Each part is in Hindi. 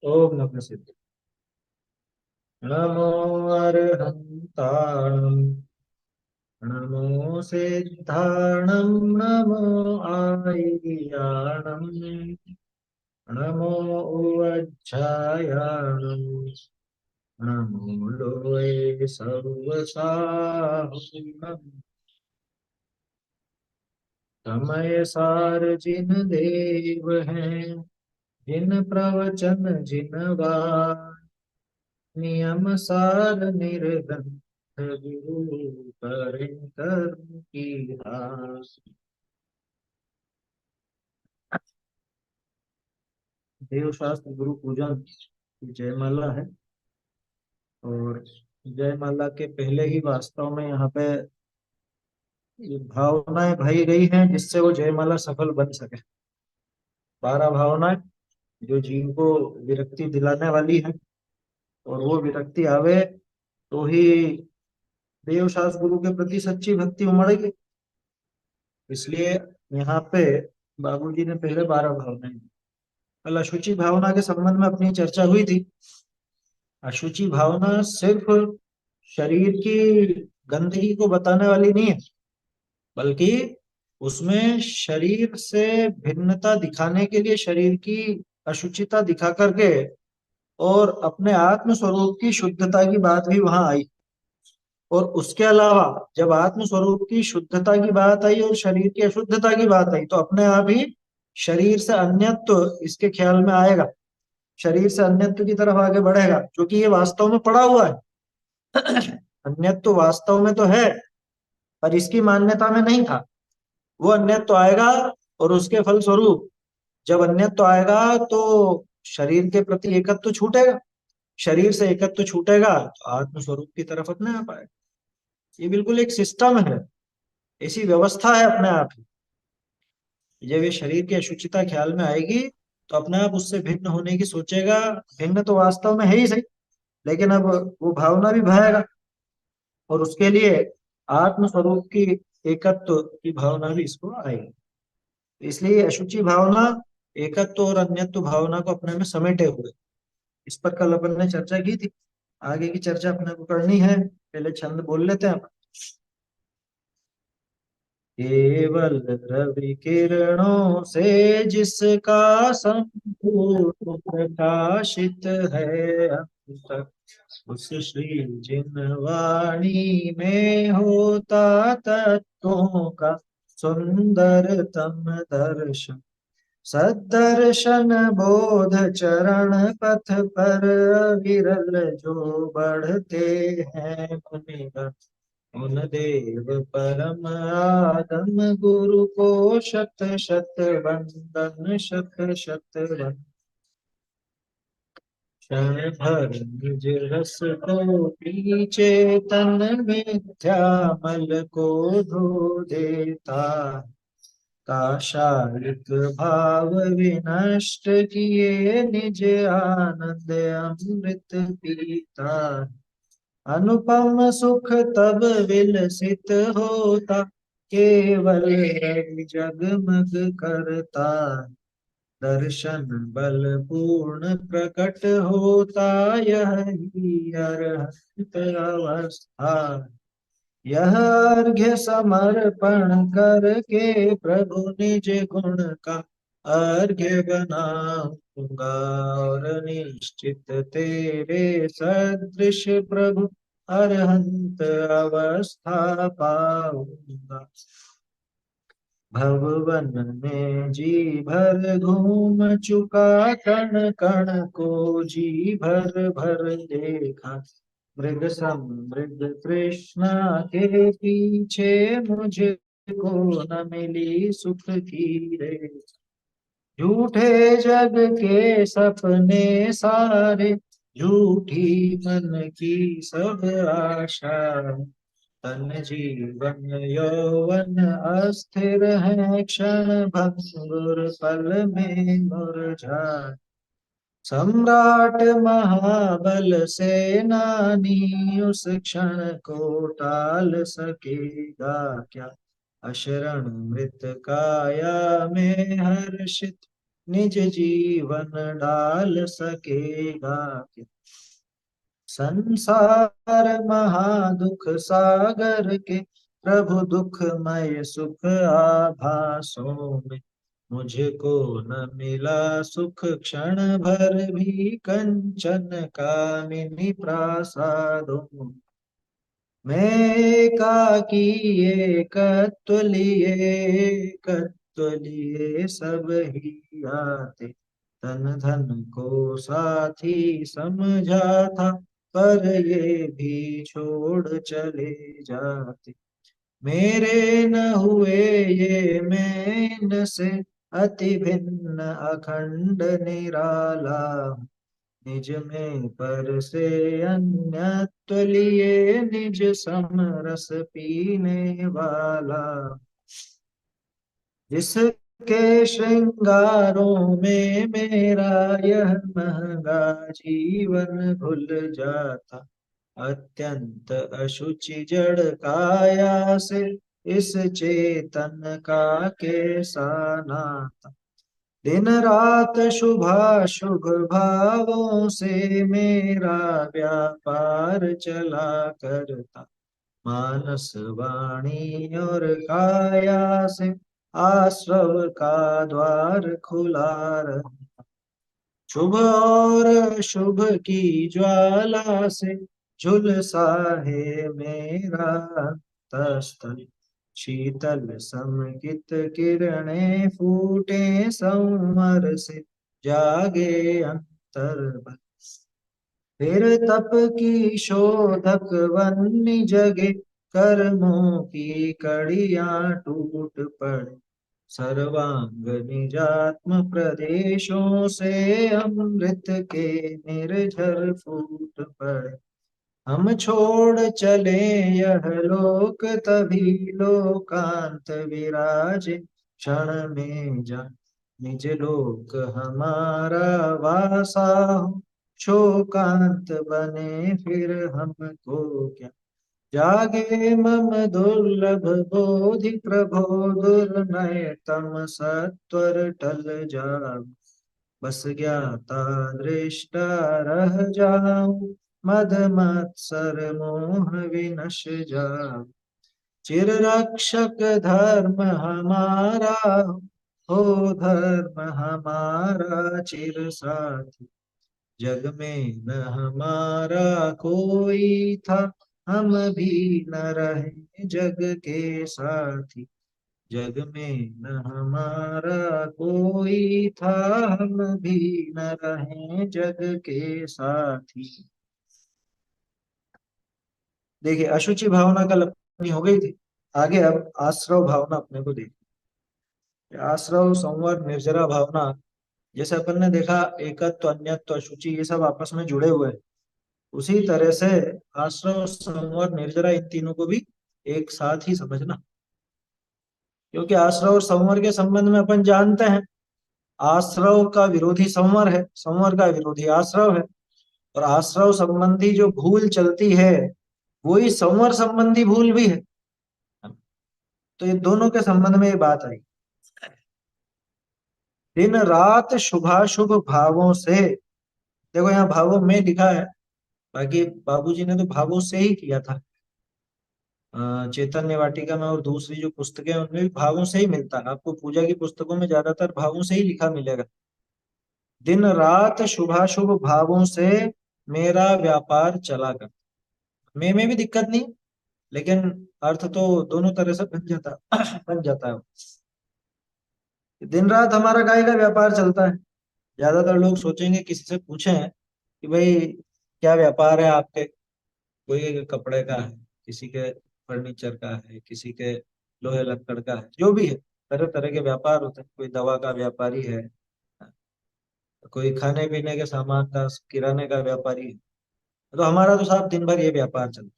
ओम नमः सिद्ध। नमो अर्हन्ताणं, नमो सिद्धाणं, नमो आयर्याणं, नमो उवज्झायाणं, नमो लोये सर्वसाहुणं। समय सार जिन देव हैं, जिन प्रवचन जिन वार, नियम सार निर्ग्रंथ गुरु करें कर्म की रास। देव शास्त्र गुरु पूजन की जयमाला है। और जयमाला के पहले ही वास्तव में यहाँ पे ये भावनाएं भरी गई हैं जिससे वो जयमाला सफल बन सके। 12 भावनाएं जो जीव को विरक्ति दिलाने वाली है, और वो विरक्ति आवे तो ही देव शास्त्र गुरु के प्रति सच्ची भक्ति उमड़ेगी। इसलिए यहाँ पे बाबूजी ने पहले 12 भावनाएं दी। कल अशुचि भावना के संबंध में अपनी चर्चा हुई थी। अशुचि भावना सिर्फ शरीर की गंदगी को बताने वाली नहीं है, बल्कि उसमें शरीर से भिन्नता दिखाने के लिए शरीर की अशुचिता दिखा करके और अपने आत्म स्वरूप की शुद्धता की बात भी वहां आई। और उसके अलावा जब आत्म स्वरूप की शुद्धता की बात आई और शरीर की अशुद्धता की बात आई, तो अपने आप ही शरीर से अन्यत्व इसके ख्याल में आएगा, शरीर से अन्यत्व की तरफ आगे बढ़ेगा, क्योंकि ये वास्तव में पड़ा हुआ है। अन्यत्व वास्तव में तो है, पर इसकी मान्यता में नहीं था। वो अन्यत्व आएगा, और उसके फलस्वरूप जब अन्यत्व आएगा तो शरीर के प्रति एकत्व छूटेगा। शरीर से एकत्व छूटेगा तो आत्म स्वरूप की तरफ अपने आप आएगा। ये बिल्कुल एक सिस्टम है, ऐसी व्यवस्था है अपने आप ही। जब ये शरीर की अशुचिता ख्याल में आएगी तो अपने आप उससे भिन्न होने की सोचेगा। भिन्न तो वास्तव में है ही सही, लेकिन अब वो भावना भी भरेगा, और उसके लिए आत्म स्वरूप की एकत्व की भावना भी इसको आएगी। इसलिए अशुचि भावना एकत्व और अन्यत्व भावना को अपने में समेटे हुए। इस पर कल अपन ने चर्चा की थी। आगे की चर्चा अपने को करनी है, पहले छंद बोल लेते हैं अपन। केवल रवि किरणों से जिसका संपूर्ण प्रकाशित है अब तक, उस श्री जिनवाणी में होता तत्वों का सुंदरतम दर्शन। सदर्शन बोध चरण पथ पर विरल जो बढ़ते हैं मुनिगण, उन देव परम आदम गुरु को शत शत वंदन, शत शत वंदन। क्षण भर निज रस को पीछे तन मिथ्या मल को धो देता, काशालिक भाव विनष्ट किए निज आनंद अमृत पीता। अनुपम सुख तब विलसित होता, केवल रवि जगमग करता। दर्शन बल पूर्ण प्रकट होता, यह ही अरहत अवस्था। यह अर्घ्य समर्पण करके प्रभु निज गुण का अर्घ्य बनाऊंगा, और निश्चित तेरे सदृश प्रभु अरहंत अवस्था पाऊंगा। भवन में जी भर घूम चुका, कण कण को जी भर भर देखा। मृग सम मृग तृष्णा के पीछे मुझे को न मिली सुख की रे। झूठे जग के सपने सारे, झूठी मन की सब आशा। तन जीवन यौवन अस्थिर है, क्षण भंगुर पल में मुरझा। सम्राट महाबल सेनानी उस क्षण को टाल सकेगा क्या। अशरण मृत काया में हर्षित, निज जीवन डाल सकेगा क्या। संसार महादुख सागर के प्रभु दुखमय सुख आभासों में, मुझको न मिला सुख क्षण भर भी कंचन कामिनी प्रासादों में। मैं एकाकी एकत्व लिए, एकत्व लिए सब ही आते, तन धन को साथी समझा था, पर ये भी छोड़ चले जाते। मेरे न हुए ये मैं इनसे, अति भिन्न अखंड निराला, निज में पर से अन्यत्व लिए, निज समरस पीने वाला। जिसके श्रृंगारों में मेरा यह महंगा जीवन घुल जाता, अत्यंत अशुचि जड़ काया से इस चेतन का कैसा नाता। दिन रात शुभाशुभ भावों से मेरा व्यापार चला करता, मानस वाणी और काया से आश्रव का द्वार खुला रहा। शुभ और शुभ की ज्वाला से झुलसा है मेरा अंतःस्थल, शीतल समकित किरणें फूटे संवर से जागे अंतर्बल। फिर तप की शोधक वन्य जगे, कर्मों की कड़ियां टूट पड़े, सर्वांग निजात्म प्रदेशों से अमृत के निर्झर फूट पड़े। हम छोड़ चले यह लोक तभी लोकांत विराजे, क्षण में जा निज लोक हमारा वासा हो, शोकांत बने फिर हमको क्या। जागे मम दुर्लभ बोधि प्रभो, दुर्नय तम सत्वर टल जाओ, बस ज्ञाता दृष्टा रह जाऊं, मद मत्सर मोह विनश जाऊं। चिर रक्षक धर्म हमारा हो, धर्म हमारा चिर साथी, जग में न हमारा कोई था, हम भी न रहे जग के साथी, जग में न हमारा कोई था, हम भी न रहे जग के साथी। देखिए, अशुचि भावना कल अपनी हो गई थी। आगे अब आश्रव भावना अपने को देखिए। आश्रव, संवर, निर्जरा भावना, जैसे अपन ने देखा एकत्व, अन्यत्व, अशुचि, ये सब आपस में जुड़े हुए हैं। उसी तरह से आश्रव, संवर, निर्जरा, इन तीनों को भी एक साथ ही समझना। क्योंकि आश्रव और संवर के संबंध में अपन जानते हैं, आश्रव का विरोधी संवर है, संवर का विरोधी आश्रव है, और आश्रव संबंधी जो भूल चलती है वही संवर संबंधी भूल भी है। तो ये दोनों के संबंध में ये बात आई। दिन रात शुभाशुभ भावों से, देखो यहाँ भावों में लिखा है, बाकी बाबूजी ने तो भावों से ही किया था। चैतन्य वाटिका में और दूसरी जो पुस्तकें हैं उनमें भी भावों से ही मिलता है। आपको पूजा की पुस्तकों में ज्यादातर भावों से ही लिखा मिलेगा। दिन रात शुभाशुभ भावों से मेरा व्यापार चला कर, में भी दिक्कत नहीं, लेकिन अर्थ तो दोनों तरह से बन जाता बन जाता है। दिन रात हमारा गाय का व्यापार चलता है। ज्यादातर लोग सोचेंगे, किसी से पूछें कि भाई क्या व्यापार है आपके, कोई कपड़े का है, किसी के फर्नीचर का है, किसी के लोहे लक्कड़ का है, जो भी है, तरह तरह के व्यापार होते हैं। कोई दवा का व्यापारी है, कोई खाने पीने के सामान का, किराने का व्यापारी है। तो हमारा तो साहब दिन भर ये व्यापार चलता है।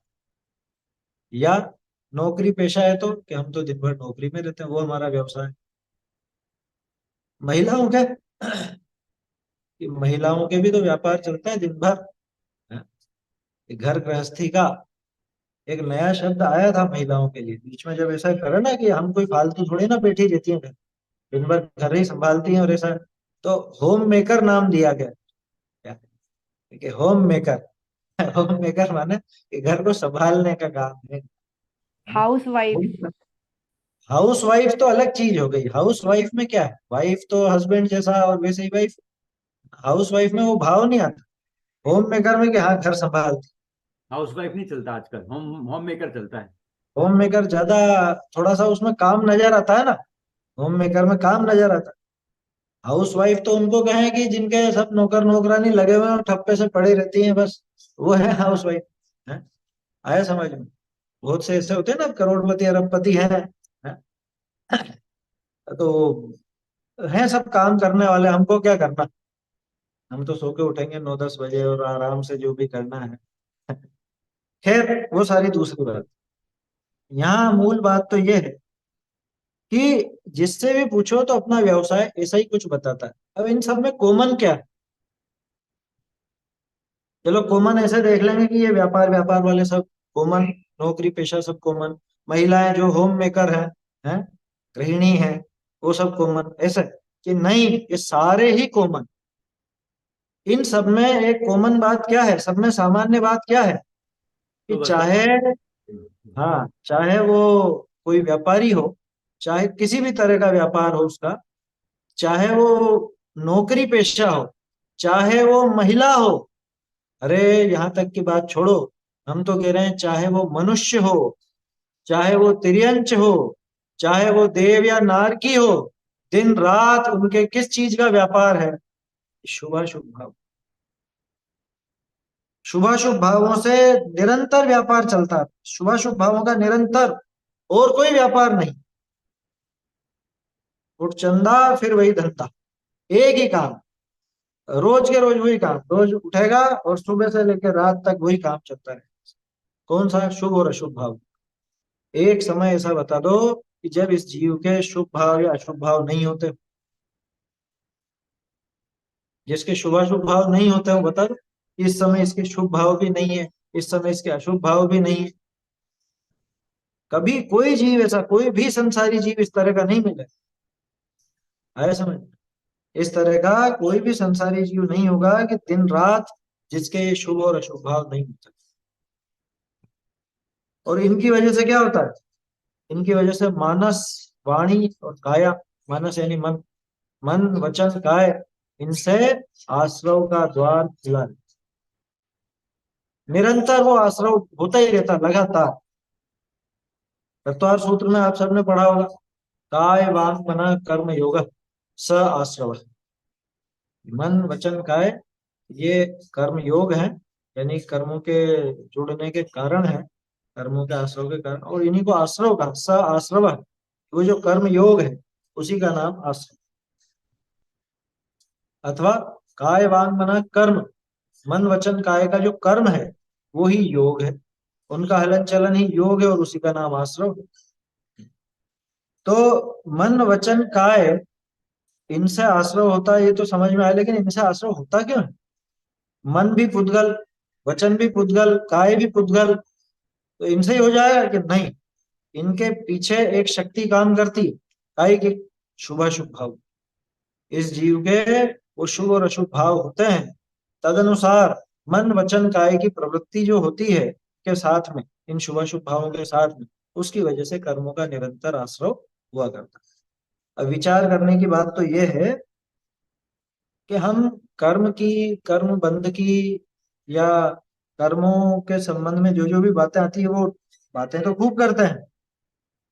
या नौकरी पेशा है तो कि हम तो दिन भर नौकरी में रहते हैं, वो हमारा व्यवसाय। महिलाओं के कि महिलाओं के भी तो व्यापार चलता है दिन भर। हाँ, घर गृहस्थी का एक नया शब्द आया था महिलाओं के लिए बीच में, जब ऐसा करे ना कि हम कोई फालतू थोड़ी ना बैठी रहती हैं, दिन भर घर ही संभालती हैं और ऐसा। तो होम मेकर नाम दिया गया क्या? ठीक है, होम मेकर। होम मेकर माने कि घर को संभालने का काम है। House wife. हाउस वाइफ तो अलग चीज हो गई। हाउस वाइफ में क्या है, वाइफ तो हस्बैंड जैसा और वैसे ही वाइफ। हाउस वाइफ में वो भाव नहीं आता। होम मेकर में कि हाँ घर संभालती। हाउस वाइफ नहीं चलता आजकल, होम होम मेकर चलता है। होम मेकर ज्यादा, थोड़ा सा उसमें काम नजर आता है ना। होम मेकर में काम नजर आता है। हाउस वाइफ तो उनको कहें कि जिनके सब नौकर नौकरानी लगे हुए हैं और ठप्पे से पड़ी रहती हैं बस, वो है हाउस वाइफ। है, आया समझ में? बहुत से ऐसे होते हैं ना करोड़पति अरबपति हैं? तो हैं सब काम करने वाले, हमको क्या करना। हम तो सो के उठेंगे 9-10 बजे और आराम से जो भी करना है। खैर वो सारी दूसरी बात। यहाँ मूल बात तो ये है कि जिससे भी पूछो तो अपना व्यवसाय ऐसा ही कुछ बताता है। अब इन सब में कॉमन क्या है? चलो कॉमन ऐसे देख लेंगे कि ये व्यापार व्यापार वाले सब कॉमन, नौकरी पेशा सब कॉमन, महिलाएं जो होम मेकर हैं, गृहिणी हैं, वो सब कॉमन। ऐसे कि नहीं, ये सारे ही कॉमन। इन सब में एक कॉमन बात क्या है, सब में सामान्य बात क्या है कि सुबह चाहे, सुबह। हाँ, चाहे वो कोई व्यापारी हो, चाहे किसी भी तरह का व्यापार हो उसका, चाहे वो नौकरी पेशा हो, चाहे वो महिला हो, अरे यहाँ तक की बात छोड़ो, हम तो कह रहे हैं चाहे वो मनुष्य हो, चाहे वो तिर्यंच हो, चाहे वो देव या नारकी हो, दिन रात उनके किस चीज का व्यापार है? शुभाशुभ भाव। शुभाशुभ भावों से निरंतर व्यापार चलता है। शुभाशुभ भावों का निरंतर, और कोई व्यापार नहीं। उठ चंदा फिर वही धंधा, एक ही काम, रोज के रोज वही काम, रोज उठेगा और सुबह से लेकर रात तक वही काम चलता है। कौन सा? शुभ और अशुभ भाव। एक समय ऐसा बता दो कि जब इस जीव के शुभ भाव या अशुभ भाव नहीं होते। जिसके शुभाशुभ भाव नहीं होते हो बता दो, इस समय इसके शुभ भाव भी नहीं है, इस समय इसके अशुभ भाव भी नहीं है। कभी कोई जीव ऐसा, कोई भी संसारी जीव इस तरह का नहीं मिले। आया समझ? इस तरह का कोई भी संसारी जीव नहीं होगा कि दिन रात जिसके ये शुभ और अशुभ भाव नहीं होते। और इनकी वजह से क्या होता है? इनकी वजह से मानस, वाणी और काया, मानस यानी मन, मन वचन काय, इनसे आश्रव का द्वार खुला है। निरंतर वो आश्रव होता ही रहता लगातार। तत्वार सूत्र में आप सबने पढ़ा होगा, काय वांग मना कर्म योग स आश्रव। मन वचन काय, ये कर्म योग है, यानी कर्मों के जुड़ने के कारण है, कर्मों के आश्रव के कारण, और इन्हीं को आश्रव का स आश्रव है। वो जो कर्म योग है उसी का नाम आश्रव, अथवा काय वांग मना कर्म, मन वचन काय का जो कर्म है वो ही योग है। उनका हलन चलन ही योग है और उसी का नाम आश्रव है। तो मन वचन काय, इनसे आश्रव होता है ये तो समझ में आया, लेकिन इनसे आश्रव होता क्यों है? मन भी पुद्गल, वचन भी पुद्गल, काय भी पुद्गल, तो इनसे ही हो जाएगा कि नहीं? इनके पीछे एक शक्ति काम करती है, काय की? शुभाशुभ भाव। इस जीव के वो शुभ और अशुभ भाव होते हैं, तदनुसार मन वचन काय की प्रवृत्ति जो होती है के साथ में, इन शुभाशुभ भावों के साथ में, उसकी वजह से कर्मों का निरंतर आश्रव हुआ करता है। अब विचार करने की बात तो यह है कि हम कर्म की, कर्म बंध की, या कर्मों के संबंध में जो जो भी बातें आती है वो बातें तो खूब करते हैं,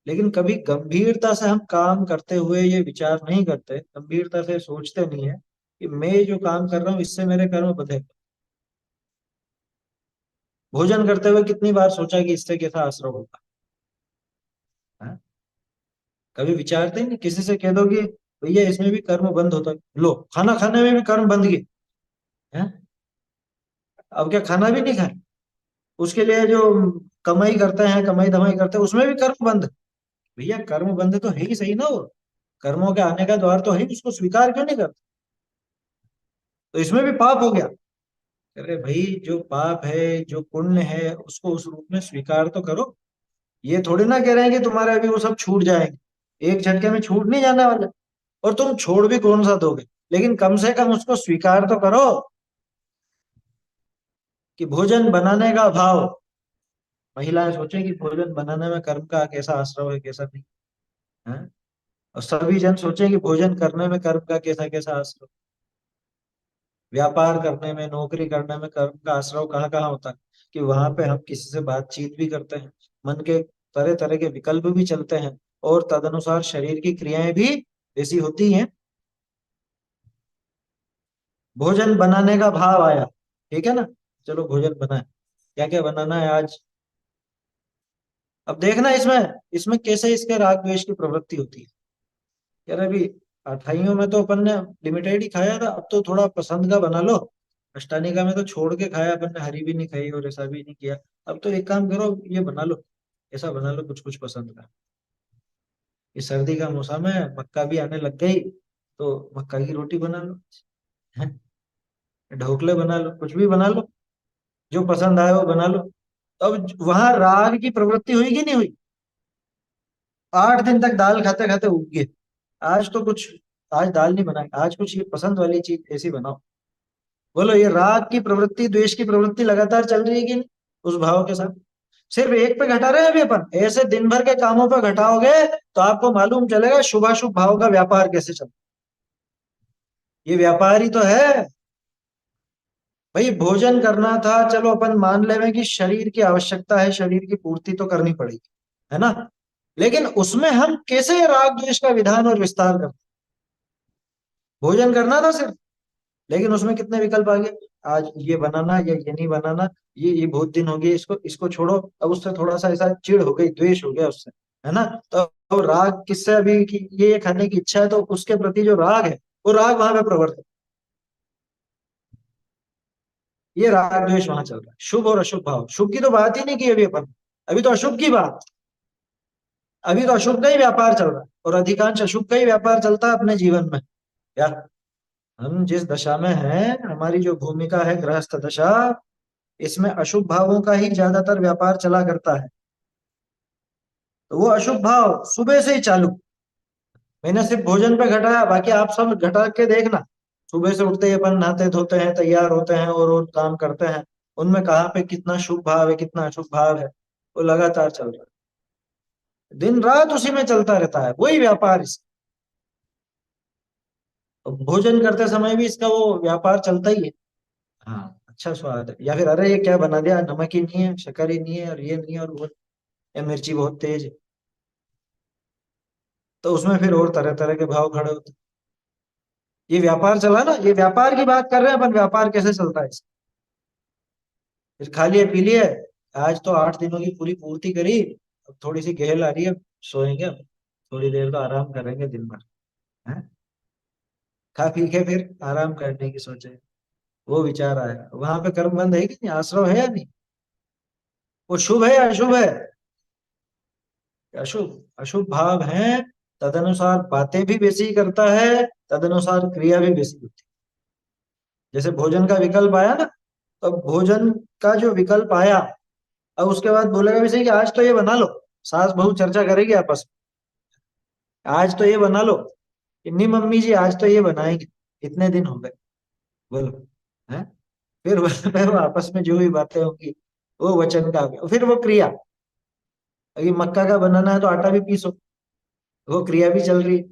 लेकिन कभी गंभीरता से हम काम करते हुए ये विचार नहीं करते, गंभीरता से सोचते नहीं है कि मैं जो काम कर रहा हूँ इससे मेरे कर्म बंधे। भोजन करते हुए कितनी बार सोचा कि इससे कैसा असर होगा? हाँ? कभी विचारते ही नहीं। किसी से कह दो कि भैया इसमें भी कर्म बंद होता है, लो खाना खाने में भी कर्म बंद गए हैं। अब क्या खाना भी नहीं खाए? उसके लिए जो कमाई करते हैं, कमाई धमाई करते हैं, उसमें भी कर्म बंद। भैया कर्म बंद तो है ही सही ना वो, कर्मों के आने का द्वार तो है ही, उसको स्वीकार क्यों नहीं करते? तो इसमें भी पाप हो गया। अरे भाई जो पाप है, जो पुण्य है, उसको उस रूप में स्वीकार तो करो। ये थोड़ी ना कह रहे हैं कि तुम्हारे अभी वो सब छूट जाएंगे, एक झटके में छूट नहीं जाने वाले। और तुम छोड़ भी कौन सा दोगे? लेकिन कम से कम उसको स्वीकार तो करो कि भोजन बनाने का भाव। महिलाएं सोचें कि भोजन बनाने में कर्म का कैसा आश्रव है, कैसा नहीं है। और सभी जन सोचें कि भोजन करने में कर्म का कैसा कैसा आश्रव। व्यापार करने में, नौकरी करने में कर्म का आश्रव कहाँ कहाँ होता है, कि वहां पे हम किसी से बातचीत भी करते हैं, मन के तरह तरह के विकल्प भी चलते हैं, और तदनुसार शरीर की क्रियाएं भी ऐसी होती हैं। भोजन बनाने का भाव आया, ठीक है ना, चलो भोजन बनाए। क्या क्या बनाना है आज। अब देखना इसमें इसमें कैसे इसके राग द्वेष की प्रवृत्ति होती है। यार अभी अठाइयों में तो अपन ने लिमिटेड ही खाया था, अब तो थोड़ा पसंद का बना लो। अष्टानिका में तो छोड़ के खाया अपन ने, हरी भी नहीं खाई और ऐसा भी नहीं किया। अब तो एक काम करो, ये बना लो, ऐसा बना लो कुछ कुछ पसंद का। ये सर्दी का मौसम है, मक्का भी आने लग गई, तो मक्का की रोटी बना लो, हैं? ढोकले बना लो, कुछ भी बना लो, जो पसंद आए वो बना लो। अब वहां राग की प्रवृत्ति हुई कि नहीं हुई। 8 दिन तक दाल खाते खाते उग गए, आज तो कुछ, आज दाल नहीं बनाई, आज कुछ ये पसंद वाली चीज ऐसी बनाओ। बोलो, ये राग की प्रवृत्ति, द्वेष की प्रवृत्ति लगातार चल रही है कि नहीं उस भाव के साथ। सिर्फ एक पे घटा रहे हैं अभी अपन, ऐसे दिन भर के कामों पे घटाओगे तो आपको मालूम चलेगा शुभाशुभ भाव का व्यापार कैसे चलता है। ये व्यापार ही तो है भाई। भोजन करना था, चलो अपन मान लेवे कि शरीर की आवश्यकता है, शरीर की पूर्ति तो करनी पड़ेगी, है ना। लेकिन उसमें हम कैसे राग द्वेष का विधान और विस्तार करते। भोजन करना था सिर्फ, लेकिन उसमें कितने विकल्प आ गए। आज ये बनाना या ये नहीं बनाना, ये बहुत दिन हो गए इसको, इसको छोड़ो। अब उससे थोड़ा सा ऐसा चिढ़ हो गई, द्वेष हो गया उससे, है ना। तो राग किससे, अभी कि ये खाने की इच्छा है तो उसके प्रति जो राग है, वो राग वहां पे प्रवर्तित। ये राग द्वेष वहां चल रहा है। शुभ और अशुभ भाव, शुभ की तो बात ही नहीं की अभी अपन, अभी तो अशुभ की बात। अभी तो अशुभ का ही व्यापार चल रहा है, और अधिकांश अशुभ का ही व्यापार चलता है अपने जीवन में। क्या हम जिस दशा में हैं, हमारी जो भूमिका है गृहस्थ दशा, इसमें अशुभ भावों का ही ज्यादातर व्यापार चला करता है। तो वो अशुभ भाव सुबह से ही चालू। मैंने सिर्फ भोजन पे घटाया, बाकी आप सब घटा के देखना। सुबह से उठते ही अपन नहाते धोते हैं, तैयार होते हैं और काम करते हैं, उनमें कहाँ पे कितना शुभ भाव है, कितना अशुभ भाव है, वो लगातार चल रहा है। दिन रात उसी में चलता रहता है, वही व्यापार इस। भोजन करते समय भी इसका वो व्यापार चलता ही है। हाँ, अच्छा स्वाद है, या फिर अरे ये क्या बना दिया, नमक ही नहीं है, शक्कर ही नहीं है, और ये नहीं है, और वो, या मिर्ची बहुत तेज है। तो उसमें फिर और तरह तरह के भाव खड़े होते हैं। ये व्यापार चला ना, ये व्यापार की बात कर रहे हैं अपन, व्यापार कैसे चलता है इसका। फिर खा लिए पी लिए, आज तो 8 दिनों की पूरी पूर्ति करी, अब थोड़ी सी गहल आ रही है, सोएंगे अब, थोड़ी देर तो आराम करेंगे दिन भर, हैं। खा पी के फिर आराम करने की सोचे, वो विचार आया। वहां पे कर्म बंद है कि नहीं, आश्रव है या नहीं। वो शुभ है या अशुभ है। अशुभ, अशुभ भाव है, तदनुसार बातें भी वैसी ही करता है, तदनुसार क्रिया भी वैसी होती है। जैसे भोजन का विकल्प आया ना, तो भोजन का जो विकल्प आया, अब उसके बाद बोलेगा भी सही कि आज तो ये बना लो। सास बहू चर्चा करेगी आपस में, आज तो ये बना लो, कि नहीं मम्मी जी आज तो ये बनाएंगे, इतने दिन हो गए, बोलो, है। फिर फिर वो आपस में जो भी बातें होंगी, वो वचन का, फिर वो क्रिया। अभी मक्का का बनाना है तो आटा भी पीसो, वो क्रिया भी चल रही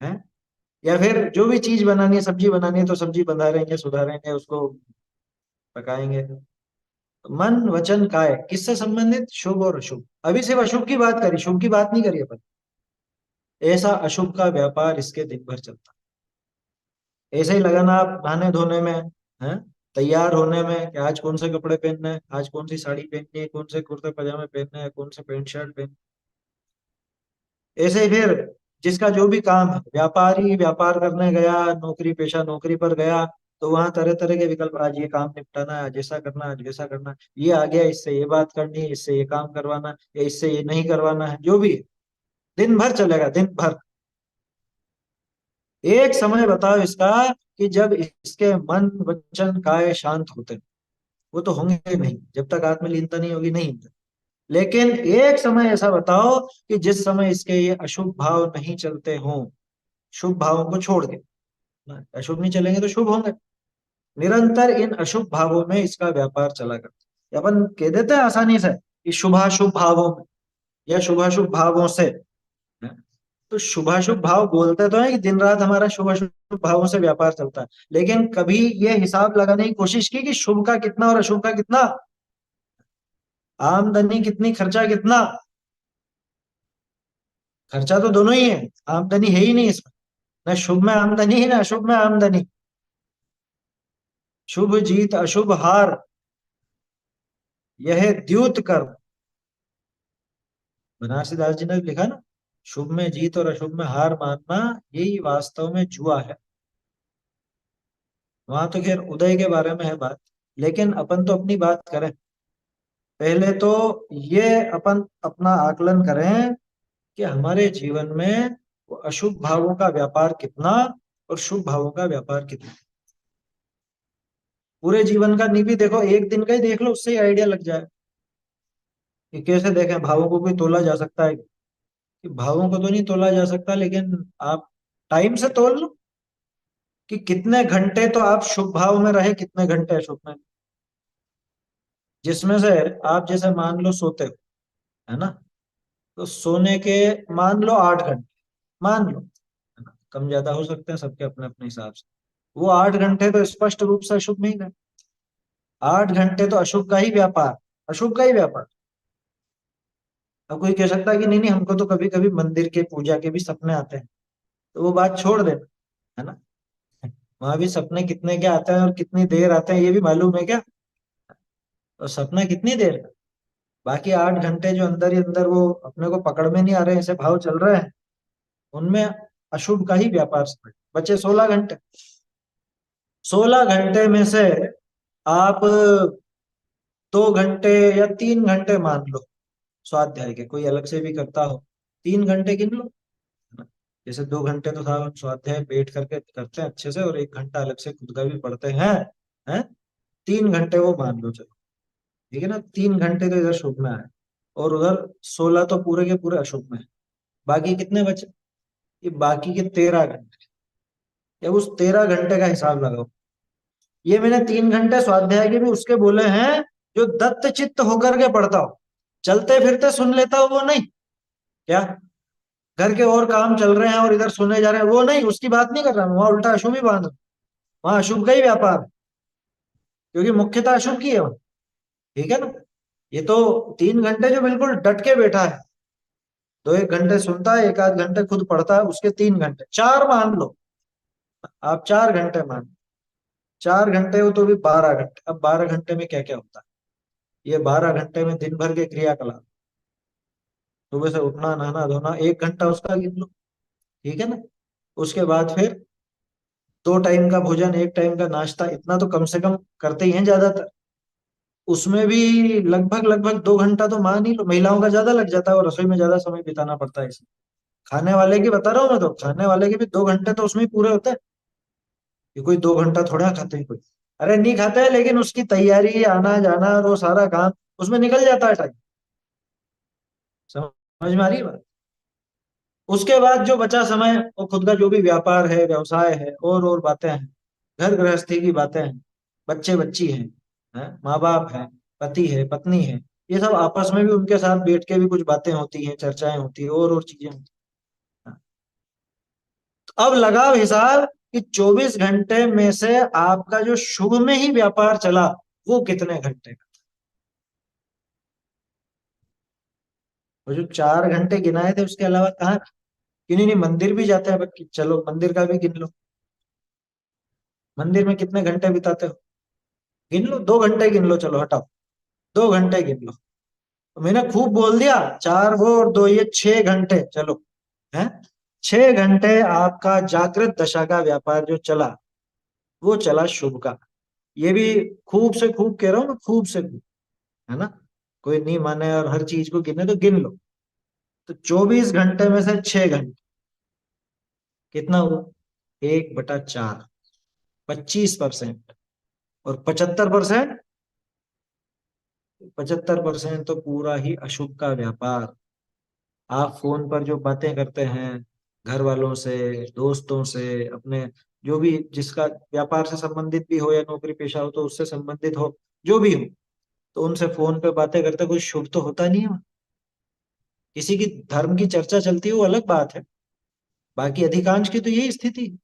है। या फिर जो भी चीज बनानी है, सब्जी बनानी है तो सब्जी बना रहेंगे, सुधारेंगे उसको, पकाएंगे। मन वचन काय किससे संबंधित, शुभ और अशुभ। अभी सिर्फ अशुभ की बात करी, शुभ की बात नहीं करी अपन। ऐसा अशुभ का व्यापार इसके दिन भर चलता है। ऐसे ही लगाना आप नहाने धोने में, है, तैयार होने में, कि आज कौन से कपड़े पहनने हैं, आज कौन सी साड़ी पहननी है, कौन से कुर्ते पजामे पहनने हैं, कौन से पैंट शर्ट पहन। ऐसे ही फिर जिसका जो भी काम है, व्यापारी व्यापार करने गया, नौकरी पेशा नौकरी पर गया, तो वहां तरह तरह के विकल्प, आज ये काम निपटाना है, आज ऐसा करना है, आज वैसा करना है, ये आ गया इससे ये बात करनी है, इससे ये काम करवाना है, या इससे ये नहीं करवाना है, जो भी है। दिन भर चलेगा, दिन भर। एक समय बताओ इसका, कि जब इसके मन वचन काय शांत होते हैं। वो तो होंगे नहीं जब तक आत्मलीनता नहीं होगी, नहीं होंगे। लेकिन एक समय ऐसा बताओ कि जिस समय इसके ये अशुभ भाव नहीं चलते हों, शुभ भावों को छोड़ के। ना, अशुभ नहीं चलेंगे तो शुभ होंगे। निरंतर इन अशुभ भावों में इसका व्यापार चला करता है। अपन कह देते हैं आसानी से कि शुभाशुभ भावों में या शुभाशुभ भावों से, है? तो शुभाशुभ भाव बोलते तो है कि दिन रात हमारा शुभाशुभ भावों से व्यापार चलता है, लेकिन कभी ये हिसाब लगाने की कोशिश की कि शुभ का कितना और अशुभ का कितना, आमदनी कितनी खर्चा कितना। खर्चा तो दोनों ही है, आमदनी है ही नहीं इसमें। न शुभ में आमदनी है, न अशुभ में आमदनी। शुभ जीत अशुभ हार, यह द्यूत कर्म। बनारसीदास जी ने लिखा ना, शुभ में जीत और अशुभ में हार मानना यही वास्तव में जुआ है। वहां तो खैर उदय के बारे में है बात, लेकिन अपन तो अपनी बात करें। पहले तो ये अपन अपना आकलन करें कि हमारे जीवन में वो अशुभ भावों का व्यापार कितना और शुभ भावों का व्यापार कितना। पूरे जीवन का नहीं भी देखो, एक दिन का ही देख लो, उससे ही आइडिया लग जाए कि कैसे देखें भावों को भी तोला जा सकता है। कि भावों को तो नहीं तोला जा सकता, लेकिन आप टाइम से तोल लो कि कितने घंटे तो आप शुभ भाव में रहे, कितने घंटे अशुभ में। जिसमें से आप जैसे मान लो सोते हो, है ना, तो सोने के मान लो 8 घंटे, मान लो, है ना, कम ज्यादा हो सकते हैं, सबके अपने अपने हिसाब से। वो 8 घंटे तो स्पष्ट रूप से अशुभ नहीं गए। 8 घंटे तो अशुभ का ही व्यापार, अशुभ का ही व्यापार। अब कोई कह सकता है कि नहीं नहीं, हमको तो कभी कभी मंदिर के पूजा के भी सपने आते हैं, तो वो बात छोड़ देना, है ना। वहां भी सपने कितने के आते हैं और कितनी देर आते हैं ये भी मालूम है क्या। तो सपना कितनी देर का, बाकी 8 घंटे जो अंदर ही अंदर वो अपने को पकड़ में नहीं आ रहे हैं, ऐसे भाव चल रहे हैं, उनमें अशुभ का ही व्यापार समझ। बचे 16 घंटे। 16 घंटे में से आप 2 घंटे या 3 घंटे मान लो स्वाध्याय के, कोई अलग से भी करता हो, 3 घंटे गिन लो, है ना। जैसे 2 घंटे तो साहब हम स्वाध्याय बैठ करके करते हैं अच्छे से, और 1 घंटा अलग से खुद का भी पढ़ते हैं। 3 घंटे वो मान लो चलो, ठीक है ना। 3 घंटे तो इधर शुभ में आए, और उधर 16 तो पूरे के पूरे अशुभ में है। बाकी कितने बचे, ये बाकी के 13 घंटे। या उस 13 घंटे का हिसाब लगाओ। ये मैंने 3 घंटे स्वाध्याय के भी उसके बोले हैं जो दत्त चित्त होकर के पढ़ता हो, चलते फिरते सुन लेता हो, वो नहीं। क्या घर के और काम चल रहे हैं और इधर सुने जा रहे हैं, वो नहीं, उसकी बात नहीं कर रहा मैं। वहां उल्टा अशुभ ही बांध रहा हूं। वहां अशुभ का ही व्यापार है, क्योंकि मुख्यता अशुभ की है वहां, ठीक है ना। ये तो 3 घंटे जो बिल्कुल डट के बैठा है, 2-1 घंटे सुनता है, 1 आध घंटे खुद पढ़ता है, उसके 3 घंटे, 4 मान लो। आप 4 घंटे मान, 4 घंटे हो तो भी 12 घंटे। अब 12 घंटे में क्या क्या होता है, ये 12 घंटे में दिन भर के क्रियाकलाप, सुबह से उठना, नहाना धोना, 1 घंटा उसका गिन लो, ठीक है ना। उसके बाद फिर 2 टाइम का भोजन, 1 टाइम का नाश्ता, इतना तो कम से कम करते ही हैं ज्यादातर। उसमें भी लगभग लगभग 2 घंटा तो मान ही लो, महिलाओं का ज्यादा लग जाता है और रसोई में ज्यादा समय बिताना पड़ता है इसमें। खाने वाले की बता रहा हूँ मैं, तो खाने वाले के भी 2 घंटे तो उसमें ही पूरे होते हैं। कि कोई 2 घंटा थोड़ा खाते हैं कोई, अरे नहीं खाते हैं, लेकिन उसकी तैयारी, आना जाना और वो सारा काम, उसमें निकल जाता है टाइम। समझ में आ रही है बात। उसके बाद जो बचा समय, वो खुद का जो भी व्यापार है, व्यवसाय है, और बातें हैं, घर गृहस्थी की बातें हैं, बच्चे बच्ची हैं, माँ बाप है, पति है, पत्नी है, ये सब आपस में भी उनके साथ बैठ के भी कुछ बातें होती हैं, चर्चाएं होती है, और चीजें होती हैं। तो अब लगाओ हिसाब कि 24 घंटे में से आपका जो शुभ में ही व्यापार चला, वो कितने घंटे का। वो जो 4 घंटे गिनाए थे उसके अलावा कहाँ, कि नहीं नहीं मंदिर भी जाते हैं, चलो मंदिर का भी गिन लो। मंदिर में कितने घंटे बिताते हो, गिन लो, 2 घंटे गिन लो, चलो हटाओ, 2 घंटे गिन लो। तो मैंने खूब बोल दिया, 4 वो और 2 ये 6 घंटे, चलो है। 6 घंटे आपका जागृत दशा का व्यापार जो चला, वो चला शुभ का। ये भी खूब से खूब कह रहा हूँ मैं, खूब से खूब, है ना। कोई नहीं माने और हर चीज को गिने तो गिन लो। तो 24 घंटे में से 6 घंटे कितना हुआ, 1/4, 25%। और 75%, 75% तो पूरा ही अशुभ का व्यापार। आप फोन पर जो बातें करते हैं घर वालों से, दोस्तों से, अपने जो भी जिसका व्यापार से संबंधित भी हो या नौकरी पेशा हो तो उससे संबंधित हो, जो भी हो, तो उनसे फोन पे बातें करते कोई शुभ तो होता नहीं है। किसी की धर्म की चर्चा चलती है वो अलग बात है, बाकी अधिकांश की तो यही स्थिति है।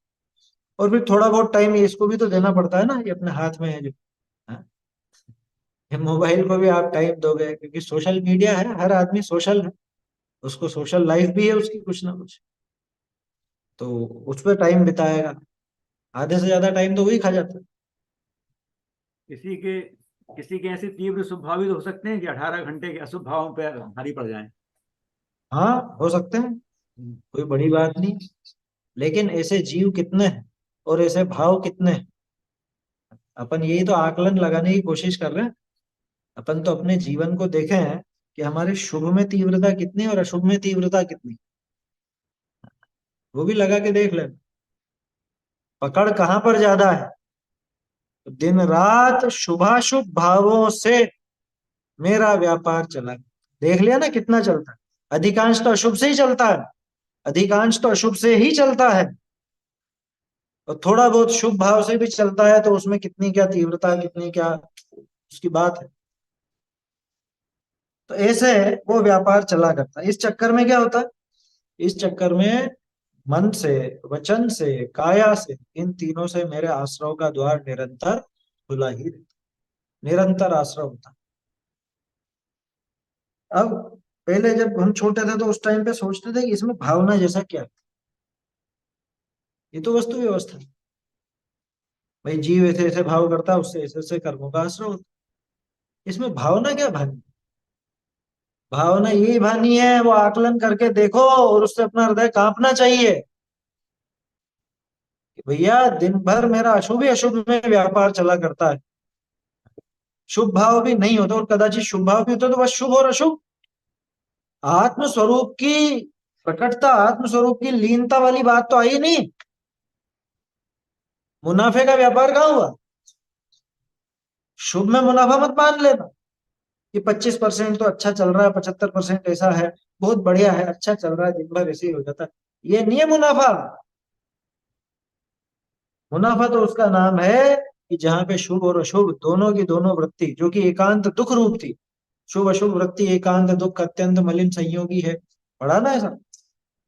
और फिर थोड़ा बहुत टाइम इसको भी तो देना पड़ता है ना, ये अपने हाथ में है जो। हाँ? ये मोबाइल को भी आप टाइम दोगे, क्योंकि सोशल मीडिया है, हर आदमी सोशल है, उसको सोशल लाइफ भी है उसकी कुछ ना कुछ, तो उस पर टाइम बिताएगा। आधे से ज्यादा टाइम तो वही खा जाता है। किसी के किसी के ऐसे तीव्र स्वभावित हो सकते हैं कि 18 घंटे के अशुभ भावों पे भारी पड़ जाएं। हाँ, हो सकते हैं, कोई बड़ी बात नहीं। लेकिन ऐसे जीव कितने हैं और ऐसे भाव कितने हैं, अपन यही तो आकलन लगाने की कोशिश कर रहे हैं। अपन तो अपने जीवन को देखे हैं कि हमारे शुभ में तीव्रता कितनी है और अशुभ में तीव्रता कितनी, वो भी लगा के देख लेना। पकड़ कहाँ पर ज्यादा है, तो दिन रात शुभाशुभ भावों से मेरा व्यापार चला, देख लिया ना कितना चलता है। अधिकांश तो अशुभ से ही चलता है, अधिकांश तो अशुभ से ही चलता है, और थोड़ा बहुत शुभ भाव से भी चलता है, तो उसमें कितनी क्या तीव्रता, कितनी क्या उसकी बात है। तो ऐसे वो व्यापार चला करता है। इस चक्कर में क्या होता है, इस चक्कर में मन से, वचन से, काया से, इन तीनों से मेरे आश्रव का द्वार निरंतर खुला ही रहता, निरंतर आश्रव होता। अब पहले जब हम छोटे थे तो उस टाइम पे सोचते थे कि इसमें भावना जैसा क्या है? ये तो वस्तु व्यवस्था है। भाई जीव ऐसे ऐसे भाव करता है, उससे ऐसे ऐसे कर्मों का आश्रय होता है। इसमें भावना क्या भानी, भावना यही भानी है, वो आकलन करके देखो और उससे अपना हृदय कांपना चाहिए कि भैया दिन भर मेरा अशुभ ही अशुभ में व्यापार चला करता है, शुभ भाव भी नहीं होता, और कदाचित शुभ भाव भी होता तो बस शुभ और अशुभ। आत्म स्वरूप की प्रकटता, आत्म स्वरूप की लीनता वाली बात तो आई नहीं। मुनाफे का व्यापार कहाँ हुआ? शुभ में मुनाफा मत मान लेना कि 25% तो अच्छा चल रहा है, 75% ऐसा है, बहुत बढ़िया है, अच्छा चल रहा है, दिन भर ऐसे ही हो जाता है। ये नहीं है मुनाफा। मुनाफा तो उसका नाम है कि जहां पे शुभ और अशुभ दोनों की दोनों वृत्ति, जो कि एकांत दुख रूप थी, शुभ अशुभ वृत्ति एकांत दुख अत्यंत मलिन संयोगी है, पढ़ा ना ऐसा?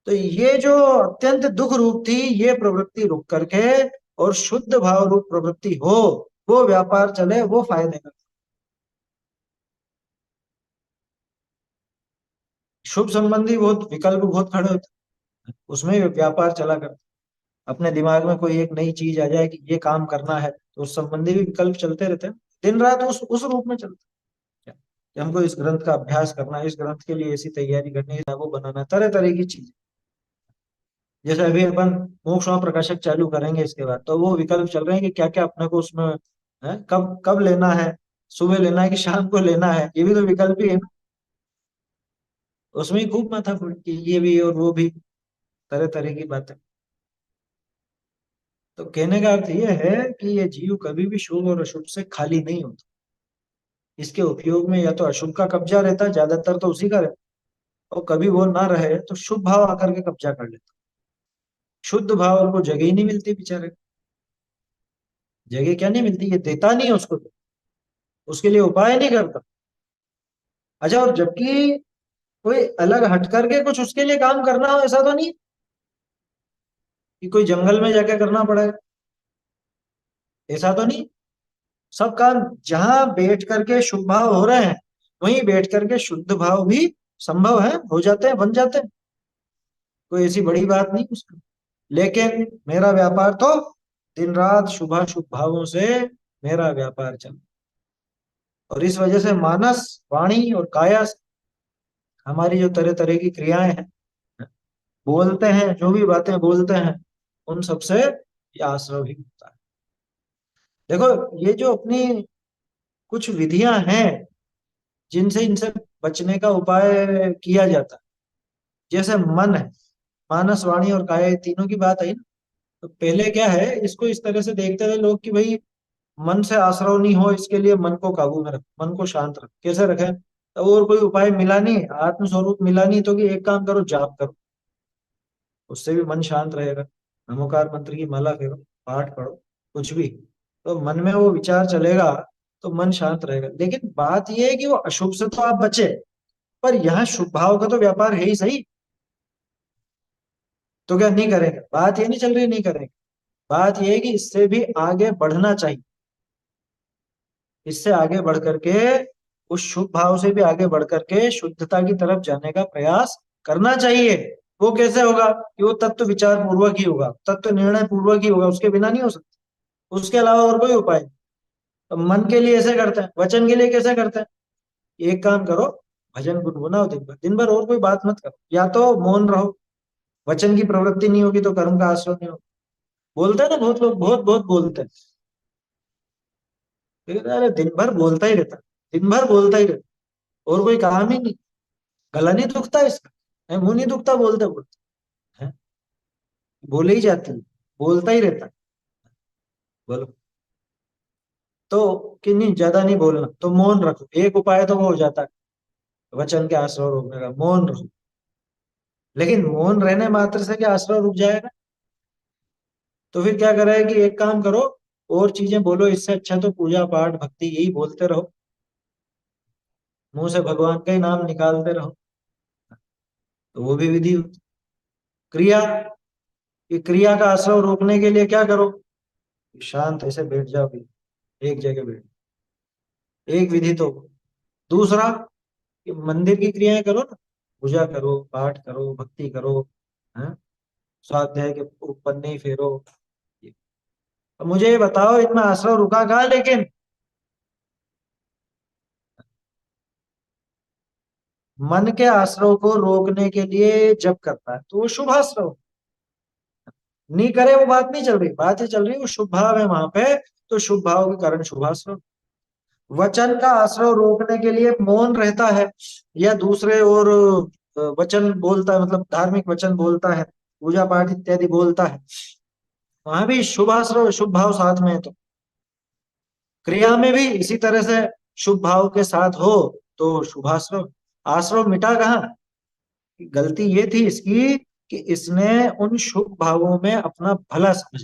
तो ये जो अत्यंत दुख रूप थी, ये प्रवृत्ति रुक करके और शुद्ध भाव रूप प्रवृत्ति हो, वो व्यापार चले, वो फायदे का। शुभ संबंधी बहुत विकल्प बहुत खड़े होते हैं, उसमें व्यापार चला करता। अपने दिमाग में कोई एक नई चीज आ जाए कि ये काम करना है, तो उस संबंधी भी विकल्प चलते रहते हैं, दिन रात उस रूप में चलते हैं कि हमको इस ग्रंथ का अभ्यास करना है, इस ग्रंथ के लिए ऐसी तैयारी करनी है, वो बनाना, तरह तरह की चीज। जैसे अभी अपन मोक्ष और प्रकाशक चालू करेंगे इसके बाद, तो वो विकल्प चल रहे हैं कि क्या क्या अपने को उसमें है, कब कब लेना है, सुबह लेना है कि शाम को लेना है, ये भी तो विकल्प ही है ना। उसमें ही खूब माथा फोड़ कि ये भी और वो भी, तरह तरह की बातें। तो कहने का अर्थ ये है कि ये जीव कभी भी शुभ और अशुभ से खाली नहीं होता। इसके उपयोग में या तो अशुभ का कब्जा रहता है, ज्यादातर तो उसी का रहता है, और कभी वो ना रहे तो शुभ भाव आकर के कब्जा कर लेता। शुद्ध भाव को जगह ही नहीं मिलती बेचारे, जगह क्या नहीं मिलती, ये देता नहीं है उसको, उसके लिए उपाय नहीं करता। अच्छा, और जबकि कोई अलग हट करके कुछ उसके लिए काम करना हो, ऐसा तो नहीं कि कोई जंगल में जाके करना पड़ेगा, ऐसा तो नहीं। सब काम जहां बैठ करके शुभ भाव हो रहे हैं, वहीं बैठ करके शुद्ध भाव भी संभव है, हो जाते हैं, बन जाते हैं, कोई ऐसी बड़ी बात नहीं उसका। लेकिन मेरा व्यापार तो दिन रात शुभ शुभ भावों से मेरा व्यापार चल, और इस वजह से मानस, वाणी और काया से हमारी जो तरह तरह की क्रियाएं हैं, बोलते हैं, जो भी बातें बोलते हैं, उन सबसे ये आश्रव ही होता है। देखो, ये जो अपनी कुछ विधियां हैं जिनसे इनसे बचने का उपाय किया जाता है, जैसे मन है, मानस, वाणी और काया, ये तीनों की बात आई ना। तो पहले क्या है, इसको इस तरह से देखते थे लोग कि भाई मन से आश्रव नहीं हो, इसके लिए मन को काबू में रख, मन को शांत रख, कैसे रखे? तो और कोई उपाय मिला नहीं, आत्मस्वरूप मिला नहीं, तो कि एक काम करो, जाप करो, उससे भी मन शांत रहेगा, नमोकार मंत्र की माला फेरो। पाठ पढ़ो, कुछ भी, तो मन में वो विचार चलेगा तो मन शांत रहेगा। लेकिन बात ये है कि वो अशुभ से तो आप बचे, पर यहाँ शुभ भाव का तो व्यापार है ही सही। तो क्या नहीं करेंगे? बात ये नहीं चल रही नहीं करेंगे, बात ये है कि इससे भी आगे बढ़ना चाहिए, इससे आगे बढ़ करके, उस शुभ भाव से भी आगे बढ़ करके शुद्धता की तरफ जाने का प्रयास करना चाहिए। वो कैसे होगा? कि वो तत्व विचार पूर्वक ही होगा, तत्व निर्णय पूर्वक ही होगा, उसके बिना नहीं हो सकता, उसके अलावा और कोई उपाय नहीं। तो मन के लिए ऐसे करते हैं, वचन के लिए कैसे करते हैं? एक काम करो, भजन गुनगुनाओ दिन भर, दिन भर और कोई बात मत करो, या तो मौन रहो, वचन की प्रवृत्ति नहीं होगी तो कर्म का आश्रय नहीं होगा। बोलते हैं ना बहुत लोग, बहुत बहुत बोलते हैं, लेकिन अरे दिन भर बोलता ही रहता है, दिन भर बोलता ही रहता है, और कोई काम ही नहीं, गला नहीं दुखता इसका, मुंह नहीं दुखता बोलते बोलते, हैं? बोले ही जाती है, बोलता ही रहता है। बोलो, तो कि नहीं ज्यादा नहीं बोलना, तो मौन रखो, एक उपाय तो वो हो जाता है वचन के आश्रय रोकने का, मौन रहो। लेकिन मौन रहने मात्र से क्या आश्रय रुक जाएगा? तो फिर क्या करा है कि एक काम करो, और चीजें बोलो, इससे अच्छा तो पूजा पाठ भक्ति यही बोलते रहो, मुंह से भगवान का ही नाम निकालते रहो, तो वो भी विधि होती। क्रिया, कि क्रिया का आश्रय रोकने के लिए क्या करो? शांत ऐसे बैठ जाओ, एक जगह बैठ, एक विधि तो। दूसरा, कि मंदिर की क्रियाएं करो ना, पूजा करो, पाठ करो, भक्ति करो, हैं? स्वाध्याय के पन्ने ही फेरो। अब मुझे ये बताओ, इनमें आश्रय रुका कहाँ? लेकिन मन के आश्रय को रोकने के लिए जब करता है तो वो शुभ आश्रय, नहीं करे वो बात नहीं चल रही, बात ये चल रही है वो शुभ भाव है वहां पे, तो शुभ भाव के कारण शुभ आश्रय। वचन का आश्रय रोकने के लिए मौन रहता है, या दूसरे और वचन बोलता है, मतलब धार्मिक वचन बोलता है, पूजा पाठ इत्यादि बोलता है, वहां भी शुभ आश्रय शुभ भाव साथ में है। तो क्रिया में भी इसी तरह से शुभ भाव के साथ हो तो शुभाश्रव। आश्रव मिटा कहाँ? गलती ये थी इसकी कि इसने उन शुभ भावों में अपना भला समझ,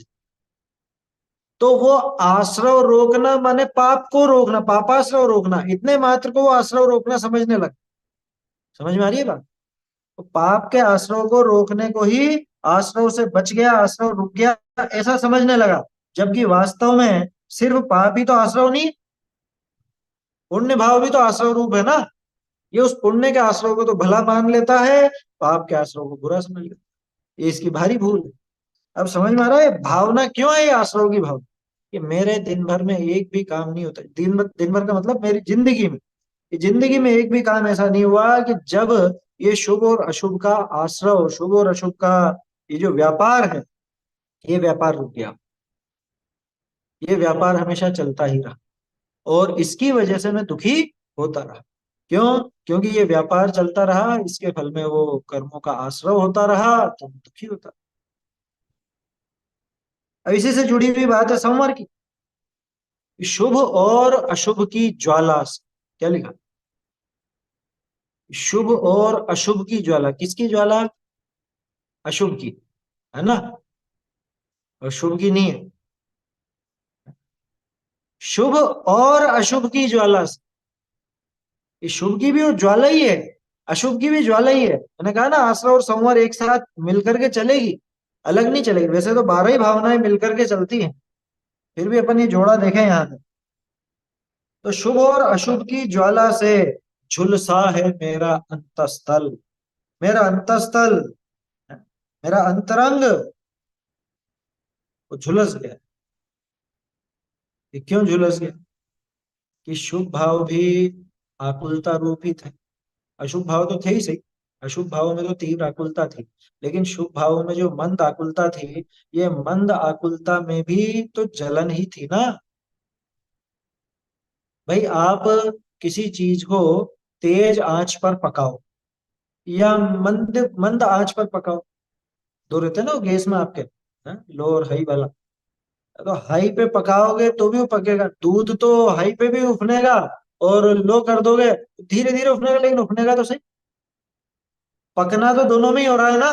तो वो आश्रव रोकना माने पाप को रोकना, पापाश्रव रोकना, इतने मात्र को वो आश्रव रोकना समझने लगा। समझ में आ रही है बात? तो पाप के आश्रव को रोकने को ही आश्रव से बच गया, आश्रव रुक गया, ऐसा समझने लगा। जबकि वास्तव में सिर्फ पाप ही तो आश्रव नहीं, पुण्य भाव भी तो आश्रव रूप है ना। ये उस पुण्य के आश्रव को तो भला मान लेता है, पाप के आश्रव को बुरा समझ लेता है, ये इसकी भारी भूल है। अब समझ में आ रहा है भावना क्यों है, ये आश्रव की भावना, कि मेरे दिन भर में एक भी काम नहीं होता, दिन भर का मतलब मेरी जिंदगी में, ये जिंदगी में एक भी काम ऐसा नहीं हुआ कि जब ये शुभ और अशुभ का आश्रव, शुभ और अशुभ का ये जो व्यापार है, ये व्यापार रुक गया। ये व्यापार हमेशा चलता ही रहा, और इसकी वजह से मैं दुखी होता रहा। क्यों? क्योंकि ये व्यापार चलता रहा, इसके फल में वो कर्मों का आश्रय होता रहा, तो मैं दुखी होता। अब इसी से जुड़ी हुई बात है संवर की, शुभ और अशुभ की ज्वाला से। क्या लिखा? शुभ और अशुभ की ज्वाला, किसकी ज्वाला? अशुभ की, है ना, और शुभ की नहीं है। शुभ और अशुभ की ज्वाला से, ये शुभ की भी वो ज्वाला ही है, अशुभ की भी ज्वाला ही है। मैंने कहा ना आश्रय और संवर एक साथ मिलकर के चलेगी, अलग नहीं चलेगी। वैसे तो 12 ही भावनाएं मिलकर के चलती हैं, फिर भी अपन ये जोड़ा देखें यहाँ पे। तो शुभ और अशुभ की ज्वाला से झुलसा है मेरा अंतस्थल, मेरा अंतस्थल, मेरा अंतरंग, वो झुलस गया। ये क्यों झुलस गया? कि शुभ भाव भी आकुलता रूप ही थे, अशुभ भाव तो थे ही सही, अशुभ भाव में तो तीव्र आकुलता थी, लेकिन शुभ भाव में जो मंद आकुलता थी, ये मंद आकुलता में भी तो जलन ही थी ना। भाई आप किसी चीज को तेज आंच पर पकाओ या मंद मंद आंच पर पकाओ, दो रहते हैं ना वो गैस में आपके, लो और हाई वाला। तो हाई पे पकाओगे तो भी वो पकेगा, दूध तो हाई पे भी उफनेगा, और लो कर दोगे धीरे धीरे उफनेगा, लेकिन उफनेगा तो सही। पकना तो दोनों में ही हो रहा है ना,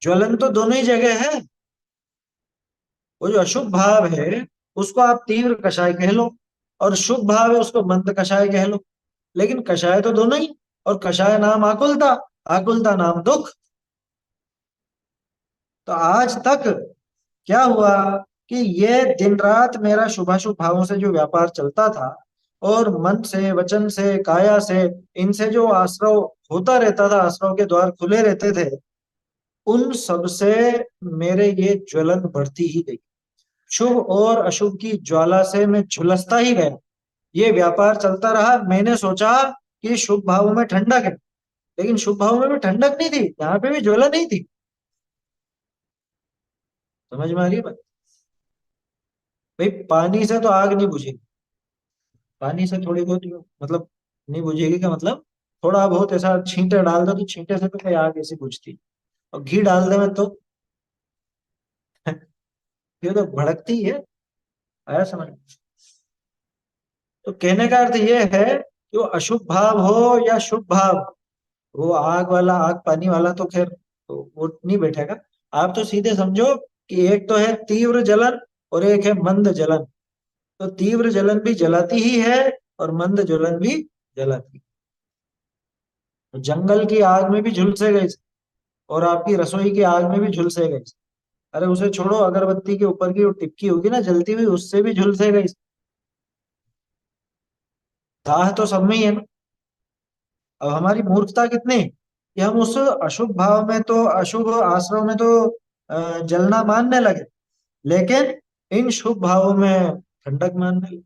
ज्वलन तो दोनों ही जगह है। वो जो अशुभ भाव है उसको आप तीव्र कषाय कह लो, और शुभ भाव है उसको मंद कषाय कह लो, लेकिन कषाय तो दोनों ही। और कषाय नाम आकुलता, आकुलता नाम दुख। तो आज तक क्या हुआ कि ये दिन रात मेरा शुभाशुभ भावों से जो व्यापार चलता था, और मन से, वचन से, काया से, इनसे जो आश्रव होता रहता था, आश्रव के द्वार खुले रहते थे, उन सब से मेरे ये ज्वलन बढ़ती ही गई। शुभ और अशुभ की ज्वाला से मैं झुलसता ही गया। ये व्यापार चलता रहा। मैंने सोचा कि शुभ भावों में ठंडक है, लेकिन शुभ भावों में भी ठंडक नहीं थी, यहाँ पे भी ज्वलन नहीं थी। समझ में आ रही है बात? भाई पानी से तो आग नहीं बुझेगी, पानी से थोड़ी बहुत मतलब नहीं बुझेगी का मतलब, थोड़ा बहुत ऐसा छींटे डाल दो तो छींटे से तो कोई आग ऐसी बुझती, और घी डाल दे में तो ये तो भड़कती है। आया समझ? तो कहने का अर्थ ये है कि वो अशुभ भाव हो या शुभ भाव, वो आग वाला, आग पानी वाला तो खैर तो वो नहीं बैठेगा। आप तो सीधे समझो कि एक तो है तीव्र जलन और एक है मंद जलन। तो तीव्र जलन भी जलाती ही है और मंद जलन भी जलाती। तो जंगल की आग में भी झुलसे गए, और आपकी रसोई की आग में भी झुलसे गए। अरे उसे छोड़ो, अगरबत्ती के ऊपर की वो टिपकी होगी ना जलती हुई, उससे भी झुलसे गए। दाह तो सब में ही है ना। अब हमारी मूर्खता कितनी कि हम उस अशुभ भाव में तो, अशुभ आश्रव में तो जलना मानने लगे, लेकिन इन शुभ भावों में ठंडक मानने लगे,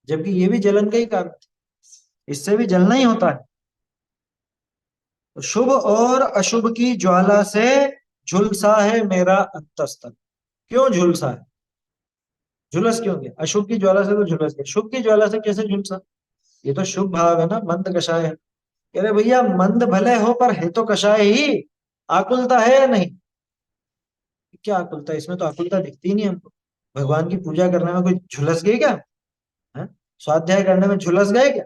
जबकि ये भी जलन का ही कारण है। इससे भी जलना ही होता है। तो शुभ और अशुभ की ज्वाला से झुलसा है मेरा अंतस्तल। क्यों झुलसा है? झुलस क्यों गया? अशुभ की ज्वाला से तो झुलस गया, शुभ की ज्वाला से कैसे झुलसा? ये तो शुभ भाव है ना, मंद कषाय है। कह रहे भैया मंद भले हो पर है तो कषाय ही। आकुलता है या नहीं? क्या आकुलता है इसमें? तो आकुलता दिखती ही नहीं हमको। भगवान की पूजा करने में कोई झुलस गई क्या? है? स्वाध्याय करने में झुलस गए क्या?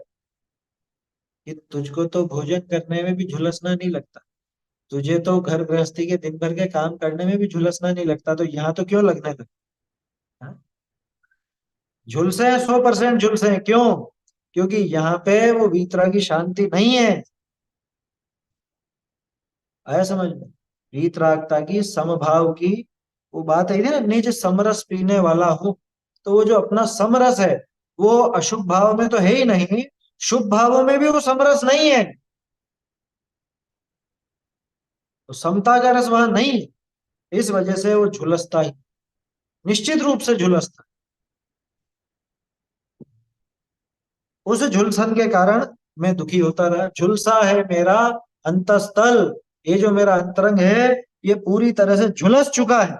कि तुझको तो भोजन करने में भी झुलसना नहीं लगता, तुझे तो घर गृहस्थी के दिन भर के काम करने में भी झुलसना नहीं लगता, तो यहाँ तो क्यों लगने लगा? हाँ? झुलसे हैं, 100% झुलसे हैं। क्यों? क्योंकि यहाँ पे वो वीतरा की शांति नहीं है। आया समझ में? वीतरागता की, समभाव की वो बात है ना, निज समरस पीने वाला हूँ। तो वो जो अपना समरस है वो अशुभ भाव में तो है ही नहीं, शुभ भावों में भी वो समरस नहीं है। तो समता का रस वहां नहीं है, इस वजह से वो झुलसता ही, निश्चित रूप से झुलसता। उस झुलसन के कारण मैं दुखी होता रहा। झुलसा है मेरा अंतस्तल। ये जो मेरा अंतरंग है ये पूरी तरह से झुलस चुका है,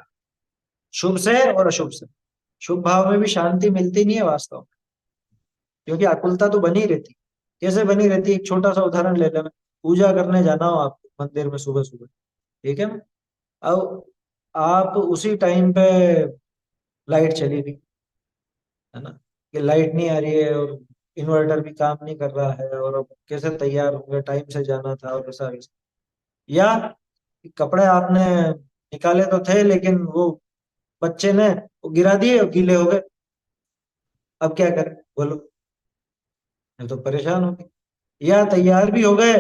शुभ से और अशुभ से। शुभ भाव में भी शांति मिलती नहीं है वास्तव में, क्योंकि आकुलता तो बनी रहती। कैसे बनी रहती? एक छोटा सा उदाहरण ले लेना। पूजा करने जाना हो आपको मंदिर में सुबह सुबह, ठीक है ना? अब आप उसी टाइम पे लाइट चली गई, है ना, कि लाइट नहीं आ रही है और इन्वर्टर भी काम नहीं कर रहा है, और अब कैसे तैयार होंगे, टाइम से जाना था और ऐसा वैसा। या कपड़े आपने निकाले तो थे लेकिन वो बच्चे ने वो गिरा दिए और गीले हो गए। अब क्या करें बोलो? मैं तो परेशान हो गई। या तैयार भी हो गए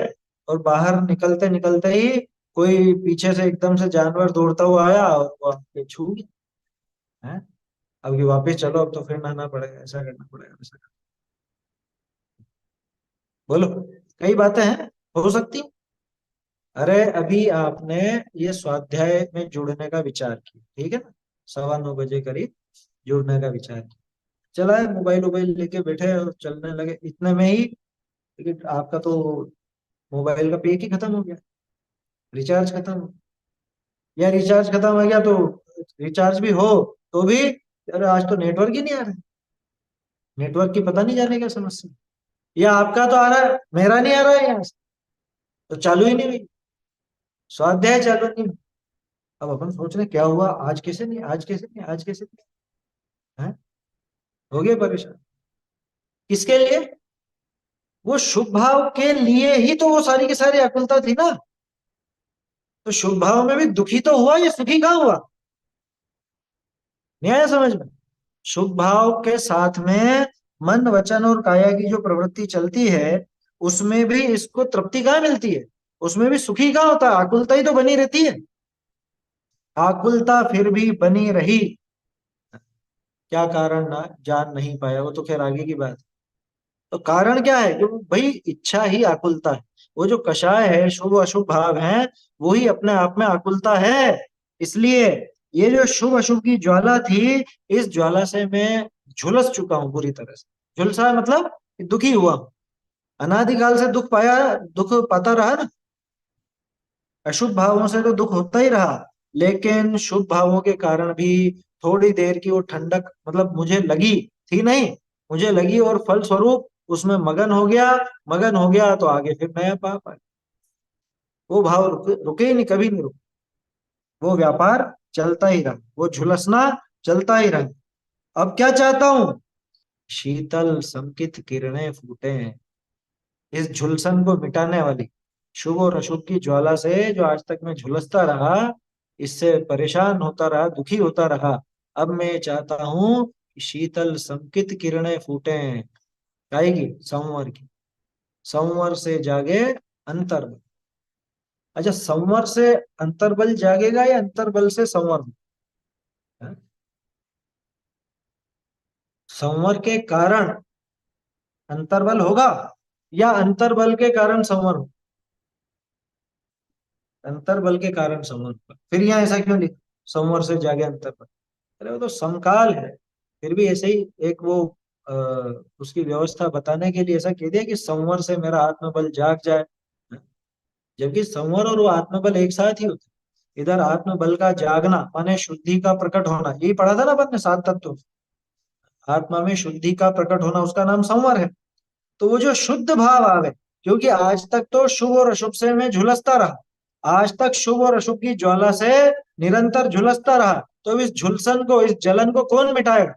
और बाहर निकलते निकलते ही कोई पीछे से एकदम से जानवर दौड़ता हुआ आया और वो आपके छू गया है। अब ये वापस चलो, अब तो फिर नहाना पड़ेगा, ऐसा करना पड़ेगा, वैसा करना। बोलो, कई बातें हैं हो सकती। अरे अभी आपने ये स्वाध्याय में जुड़ने का विचार किया, ठीक है ना, 9:15 करीब जुड़ने का विचार किया, चला है मोबाइल वोबाइल लेके बैठे और चलने लगे इतने में ही, लेकिन आपका तो मोबाइल का पैक ही खत्म हो गया, रिचार्ज खत्म हो। या रिचार्ज खत्म हो गया तो रिचार्ज भी हो तो भी, अरे आज तो नेटवर्क ही नहीं आ रहा, नेटवर्क की पता नहीं जाने क्या समस्या। या आपका तो आ रहा है, मेरा नहीं आ रहा है यहाँ से, तो चालू ही नहीं हुई, स्वाध्याय चालू नहीं हुई। अब अपन सोच रहे हैं, क्या हुआ आज कैसे नहीं, आज कैसे नहीं, आज कैसे नहीं, है? हो गए परेशान। किसके लिए? वो शुभ भाव के लिए ही तो वो सारी की सारी आकुलता थी ना। तो शुभ भाव में भी दुखी तो हुआ, ये सुखी कहाँ हुआ? नहीं आया समझ में? शुभ भाव के साथ में मन वचन और काया की जो प्रवृत्ति चलती है, उसमें भी इसको तृप्ति कहाँ मिलती है, उसमें भी सुखी कहाँ होता है, आकुलता ही तो बनी रहती है। आकुलता फिर भी बनी रही, क्या कारण ना जान नहीं पाया, वो तो खैर आगे की बात है। तो कारण क्या है कि भाई इच्छा ही आकुलता है। वो जो कषाय है, शुभ अशुभ भाव है, वो ही अपने आप में आकुलता है। इसलिए ये जो शुभ अशुभ की ज्वाला थी, इस ज्वाला से मैं झुलस चुका हूं पूरी तरह से। झुलसा है मतलब दुखी हुआ हूं। अनादिकाल से दुख पाया, दुख पाता रहा ना। अशुभ भावों से तो दुख होता ही रहा, लेकिन शुभ भावों के कारण भी थोड़ी देर की वो ठंडक मतलब मुझे लगी थी नहीं, मुझे लगी और फल स्वरूप उसमें मगन हो गया। मगन हो गया तो आगे फिर नया पाप आया। वो भाव रुके ही नहीं, कभी नहीं रुके। वो व्यापार चलता ही रहा, वो झुलसना चलता ही रहा। अब क्या चाहता हूं? शीतल समकित किरणें फूटे, इस झुलसन को मिटाने वाली शुभ और अशुभ की ज्वाला से जो आज तक मैं झुलसता रहा, इससे परेशान होता रहा, दुखी होता रहा, अब मैं चाहता हूं कि शीतल समकित किरणें फूटे। आएगी संवर की, संवर से जागे अंतर्बल। अच्छा, संवर से अंतर्बल जागेगा या अंतर्बल से संवर? संवर के कारण अंतर्बल होगा या अंतर्बल के कारण संवर होगा? अंतर्बल के कारण संवर होगा। फिर यहाँ ऐसा क्यों लिखा संवर से जागे अंतर्बल? अरे वो तो समकाल है। फिर भी ऐसे ही एक वो आ, उसकी व्यवस्था बताने के लिए ऐसा कह दिया कि संवर से मेरा आत्मबल जाग जाए। जबकि संवर और वो आत्मबल एक साथ ही होते हैं। इधर आत्मबल का जागना माने शुद्धि का प्रकट होना, यही पढ़ा था ना अपन ने 7 तत्व। आत्मा में शुद्धि का प्रकट होना, उसका नाम संवर है। तो वो जो शुद्ध भाव आवे, क्योंकि आज तक तो शुभ और अशुभ से मैं झुलसता रहा, आज तक शुभ और अशुभ की ज्वाला से निरंतर झुलसता रहा, तो इस झुलसन को, इस जलन को कौन मिटाएगा?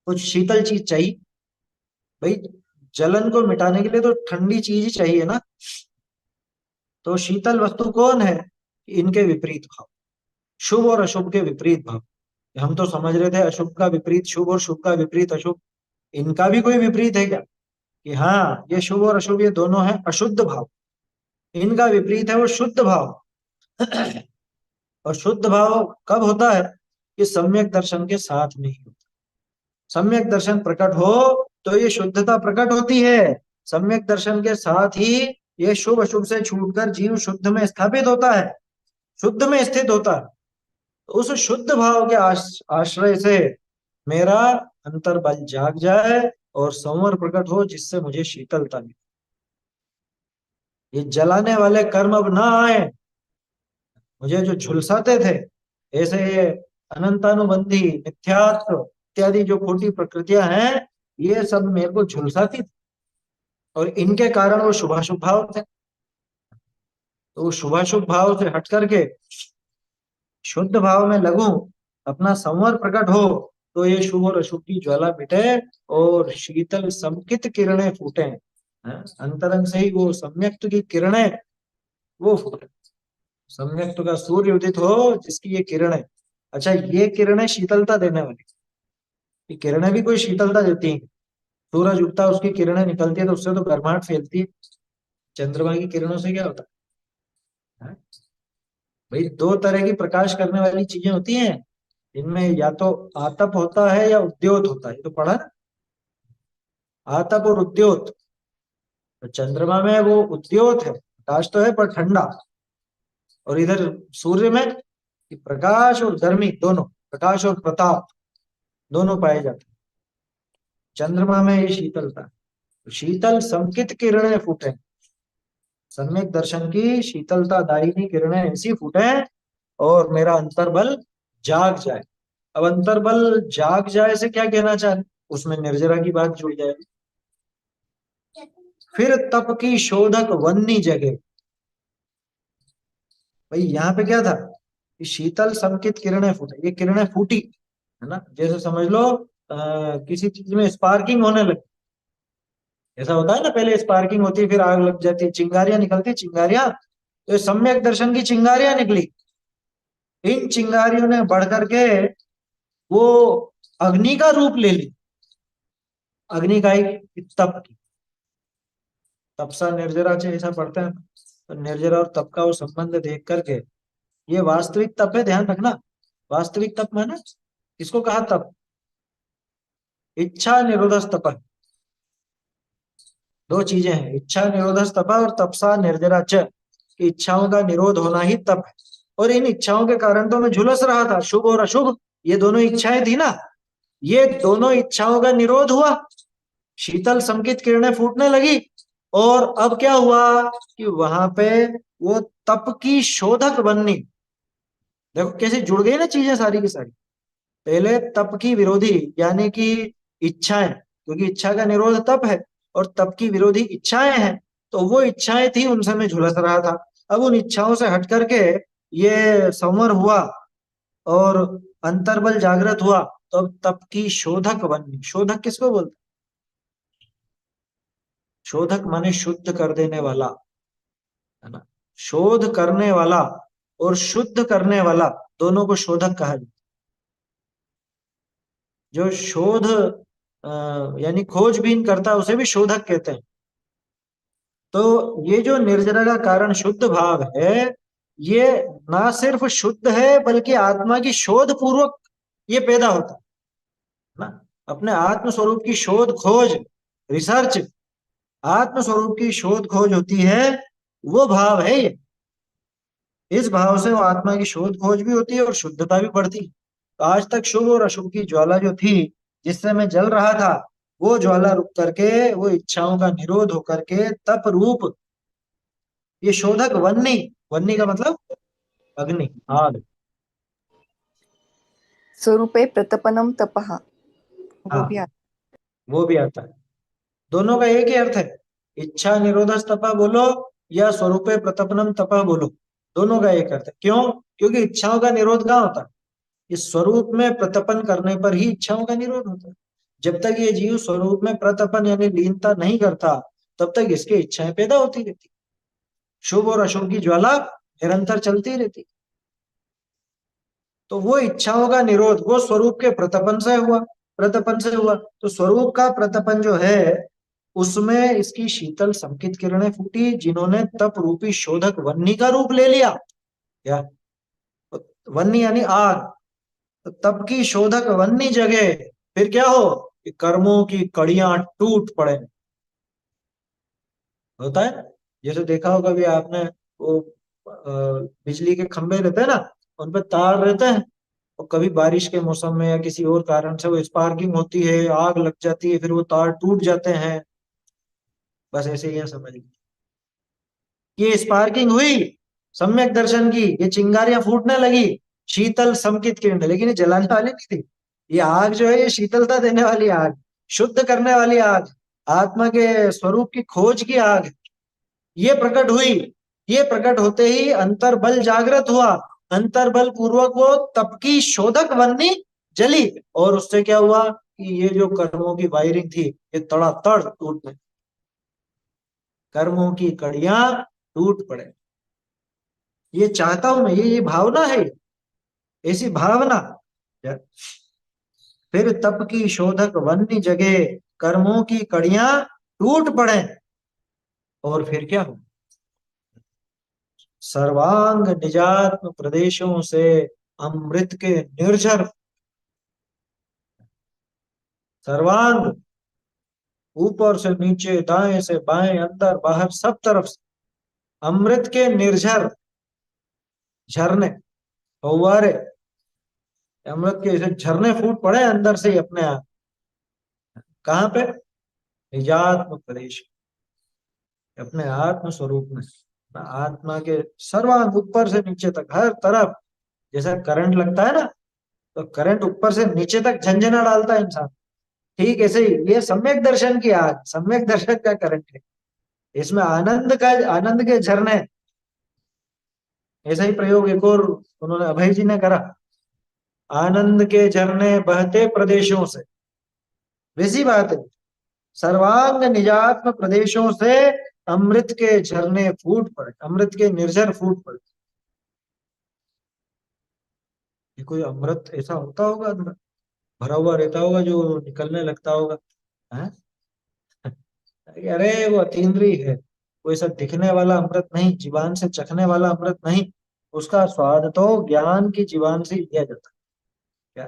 कुछ शीतल चीज चाहिए भाई। जलन को मिटाने के लिए तो ठंडी चीज ही चाहिए ना। तो शीतल वस्तु कौन है? इनके विपरीत भाव, शुभ और अशुभ के विपरीत भाव। हम तो समझ रहे थे अशुभ का विपरीत शुभ और शुभ का विपरीत अशुभ। इनका भी कोई विपरीत है क्या? कि हाँ, ये शुभ और अशुभ ये दोनों है अशुद्ध भाव, इनका विपरीत है वो शुद्ध भाव। और शुद्ध भाव कब होता है? कि सम्यक दर्शन के साथ में ही होता है। सम्यक दर्शन प्रकट हो तो ये शुद्धता प्रकट होती है। सम्यक दर्शन के साथ ही ये शुभ अशुभ से छूटकर जीव शुद्ध में स्थापित होता है, शुद्ध में स्थित होता है। तो उस शुद्ध भाव के आश्रय से मेरा अंतर्बल जाग जाए और संवर प्रकट हो, जिससे मुझे शीतलता मिले। ये जलाने वाले कर्म अब ना आए, मुझे जो झुलसाते थे, ऐसे ये अनंतानुबंधी मिथ्यात्व इत्यादि जो खोटी प्रकृतियां हैं, ये सब मेरे को झुलसाती थी। और इनके कारण वो शुभाशुभ भाव थे। तो वो शुभाशुभ भाव से हट करके शुद्ध भाव में लगूं, अपना संवर प्रकट हो, तो ये शुभ और अशुभ की ज्वाला मिटे और शीतल समकित किरणें फूटे। अंतरंग से ही वो सम्यक्त की किरणें वो फूटे। सम्यक्त का सूर्य उदित हो जिसकी ये किरणें, अच्छा ये किरणें शीतलता देने वाली, ये किरणें भी कोई शीतलता देती हैं? सूरज उगता है, उसकी किरणें निकलती है तो उससे तो गर्माहट फैलती है। चंद्रमा की किरणों से क्या होता है? भाई दो तरह की प्रकाश करने वाली चीजें होती हैं, इनमें या तो आतप होता है या उद्योत होता है, ये तो पढ़ा ना। आतप और उद्योत। तो चंद्रमा में वो उद्योत है, प्रकाश तो है पर ठंडा। और इधर सूर्य में कि प्रकाश और गर्मी दोनों, प्रकाश और प्रताप दोनों पाए जाते हैं। चंद्रमा में ये शीतलता, तो शीतल संकित किरणें फूटे, सम्यक दर्शन की शीतलता दायिनी किरणें ऐसी फूटे और मेरा अंतर्बल जाग जाए। अब अंतर्बल जाग जाए से क्या कहना चाह रहे? उसमें निर्जरा की बात जुड़ जाएगी। फिर तप की शोधक वन्नी जगह। भाई यहाँ पे क्या था कि शीतल संकित किरणें फूटे, ये किरणें फूटी है ना, जैसे समझ लो किसी चीज में स्पार्किंग होने लगी। ऐसा होता है ना, पहले स्पार्किंग होती है फिर आग लग जाती है, चिंगारियां निकलती, चिंगारियां। तो ये सम्यक दर्शन की चिंगारियां निकली। इन चिंगारियों ने बढ़ करके वो अग्नि का रूप ले ली। अग्नि का ही तप की, तपसा निर्जरा च ऐसा पढ़ते हैं। तो निर्जरा और तप का वो संबंध देख करके, ये वास्तविक तप है, ध्यान रखना। वास्तविक तप माने किसको कहा तप? इच्छा निरोधस तप। दो चीजें हैं, इच्छा निरोधस तप और तपसा निर्जरा च, कि इच्छाओं का निरोध होना ही तप है। और इन इच्छाओं के कारण तो मैं झुलस रहा था, शुभ और अशुभ, ये दोनों इच्छाएं थी ना, ये दोनों इच्छाओं का निरोध हुआ, शीतल समकित किरणें फूटने लगी। और अब क्या हुआ कि वहां पे वो तप की शोधक बननी, देखो कैसे जुड़ गई ना चीजें सारी की सारी। पहले तप की विरोधी यानी कि इच्छाएं, क्योंकि इच्छा का निरोध तप है, और तप की विरोधी इच्छाएं हैं, तो वो इच्छाएं थी, उनसे मैं झुलस रहा था। अब उन इच्छाओं से हट करके ये संवर हुआ और अंतर्बल जागृत हुआ, तो अब तप की शोधक बननी। शोधक किसको बोलते? शोधक माने शुद्ध कर देने वाला, है ना। शोध करने वाला और शुद्ध करने वाला, दोनों को शोधक कहा जाता है। जो शोध यानी खोजबीन करता है उसे भी शोधक कहते हैं। तो ये जो निर्जरा का कारण शुद्ध भाव है, ये ना सिर्फ शुद्ध है बल्कि आत्मा की शोध पूर्वक ये पैदा होता है ना। अपने आत्म स्वरूप की शोध खोज, रिसर्च, आत्म स्वरूप की शोध खोज होती है, वो भाव है ये। इस भाव से वो आत्मा की शोध खोज भी होती है और शुद्धता भी बढ़ती है। तो आज तक शुभ और अशुभ की ज्वाला जो थी, जिससे मैं जल रहा था, वो ज्वाला रुक करके, वो इच्छाओं का निरोध होकर के तप रूप ये शोधक वन्नी, वन्नी का मतलब अग्नि, आग। स्वरूपे प्रतपनम तपः, वो भी हाँ, वो भी आता है। दोनों का एक ही अर्थ है, इच्छा निरोधस तपा बोलो या स्वरूपे प्रतपनम तपा बोलो, दोनों का एक अर्थ है। क्यों? क्योंकि इच्छाओं का निरोध कहाँ होता है? इस स्वरूप में प्रतपन करने पर ही इच्छाओं का निरोध होता है। जब तक ये जीव स्वरूप में प्रतपन यानी लीनता नहीं करता, तब तक इसकी इच्छाएं पैदा होती रहती, शुभ और अशुभ की ज्वाला निरंतर चलती रहती। तो वो इच्छाओं का निरोध वो स्वरूप के प्रतपन से हुआ, प्रतपन से हुआ। तो स्वरूप का प्रतपन जो है, उसमें इसकी शीतल संकित किरणें फूटी, जिन्होंने तप रूपी शोधक वन्नी का रूप ले लिया। क्या? वन्नी यानी आग। तो तप की शोधक वन्नी जगह, फिर क्या हो कि कर्मों की कड़ियां टूट पड़े। होता है, जैसे देखा होगा भी आपने, वो बिजली के खंभे रहते हैं ना, उन पे तार रहते हैं, और कभी बारिश के मौसम में या किसी और कारण से वो स्पार्किंग होती है, आग लग जाती है, फिर वो तार टूट जाते हैं। बस ऐसे ही है, समझ लीजिए ये स्पार्किंग हुई, सम्यक दर्शन की, ये चिंगारियां फूटने लगी, शीतल समकित किरण, लेकिन ये जलाने वाली नहीं थी। ये आग जो है, ये शीतलता देने वाली आग, शुद्ध करने वाली आग, आत्मा के स्वरूप की खोज की आग, ये प्रकट हुई। ये प्रकट होते ही अंतर्बल जागृत हुआ, अंतर्बल पूर्वक वो तप की शोधक वन्नी जली, और उससे क्या हुआ कि ये जो कर्मों की वायरिंग थी, ये तड़ातड़ टूट गई, कर्मों की कड़ियां टूट पड़े। ये चाहता हूं मैं, ये भावना है, ऐसी भावना। फिर तप की शोधक वन्नी जगे, कर्मों की कड़ियां टूट पड़े, और फिर क्या हो, सर्वांग निजात्म प्रदेशों से अमृत के निर्झर, सर्वांग, ऊपर से नीचे, दाएं से बाएं, अंदर बाहर, सब तरफ से अमृत के निर्झर, झरने, फव्वारे, अमृत के ऐसे झरने फूट पड़े अंदर से ही अपने आप। कहाँ पे? निजात्म प्रदेश, अपने आत्म स्वरूप में, आत्मा के सर्वांग, ऊपर से नीचे तक, हर तरफ। जैसा करंट लगता है ना, तो करंट ऊपर से नीचे तक झंझना डालता है इंसान, ठीक ऐसे ही ये सम्यक दर्शन की आग, सम्यक दर्शन का करंट है। इसमें आनंद का, आनंद के झरने। ऐसा ही प्रयोग एक और उन्होंने, अभय जी ने करा, आनंद के झरने बहते प्रदेशों से। वैसी बात है, सर्वांग निजात्म प्रदेशों से अमृत के झरने फूट पड़े, अमृत के निर्झर फूट पड़े। ये कोई अमृत ऐसा होता होगा अंदर? भरा हुआ रहता होगा जो निकलने लगता होगा। हैं? अरे वो अतीन्द्रिय है, कोई सब दिखने वाला अमृत नहीं, जीवान से चखने वाला अमृत नहीं। उसका स्वाद तो ज्ञान की जीवान से लिया जाता है। क्या?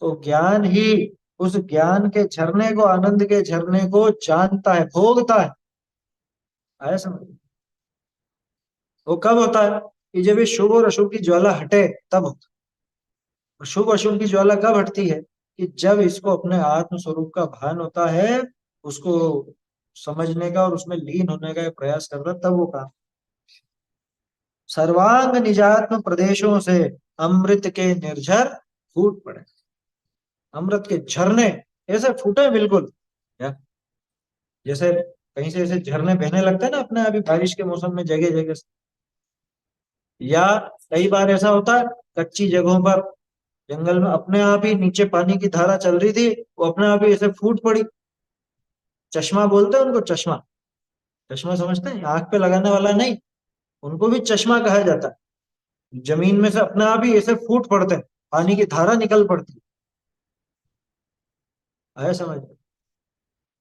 तो ज्ञान ही उस ज्ञान के झरने को, आनंद के झरने को जानता है, भोगता है। आया समझ? वो कब होता है? कि जब ये शुभ और अशुभ की ज्वाला हटे तब होता है। शुभ अशुभ की ज्वाला कब हटती है? कि जब इसको अपने आत्म स्वरूप का भान होता है, उसको समझने का और उसमें लीन होने का प्रयास करता है, तब वो काम। सर्वांग निजात्म प्रदेशों से अमृत के निर्झर फूट पड़े। अमृत के झरने ऐसे फूटे बिल्कुल, या जैसे कहीं से ऐसे झरने बहने लगते हैं ना अपने अभी बारिश के मौसम में जगह जगह से। या कई बार ऐसा होता है कच्ची जगहों पर, जंगल में अपने आप ही नीचे पानी की धारा चल रही थी, वो अपने आप ही ऐसे फूट पड़ी। चश्मा बोलते हैं उनको, चश्मा। चश्मा समझते हैं? आंख पे लगाने वाला नहीं, उनको भी चश्मा कहा जाता है। जमीन में से अपने आप ही ऐसे फूट पड़ते हैं, पानी की धारा निकल पड़ती है। आया समझ?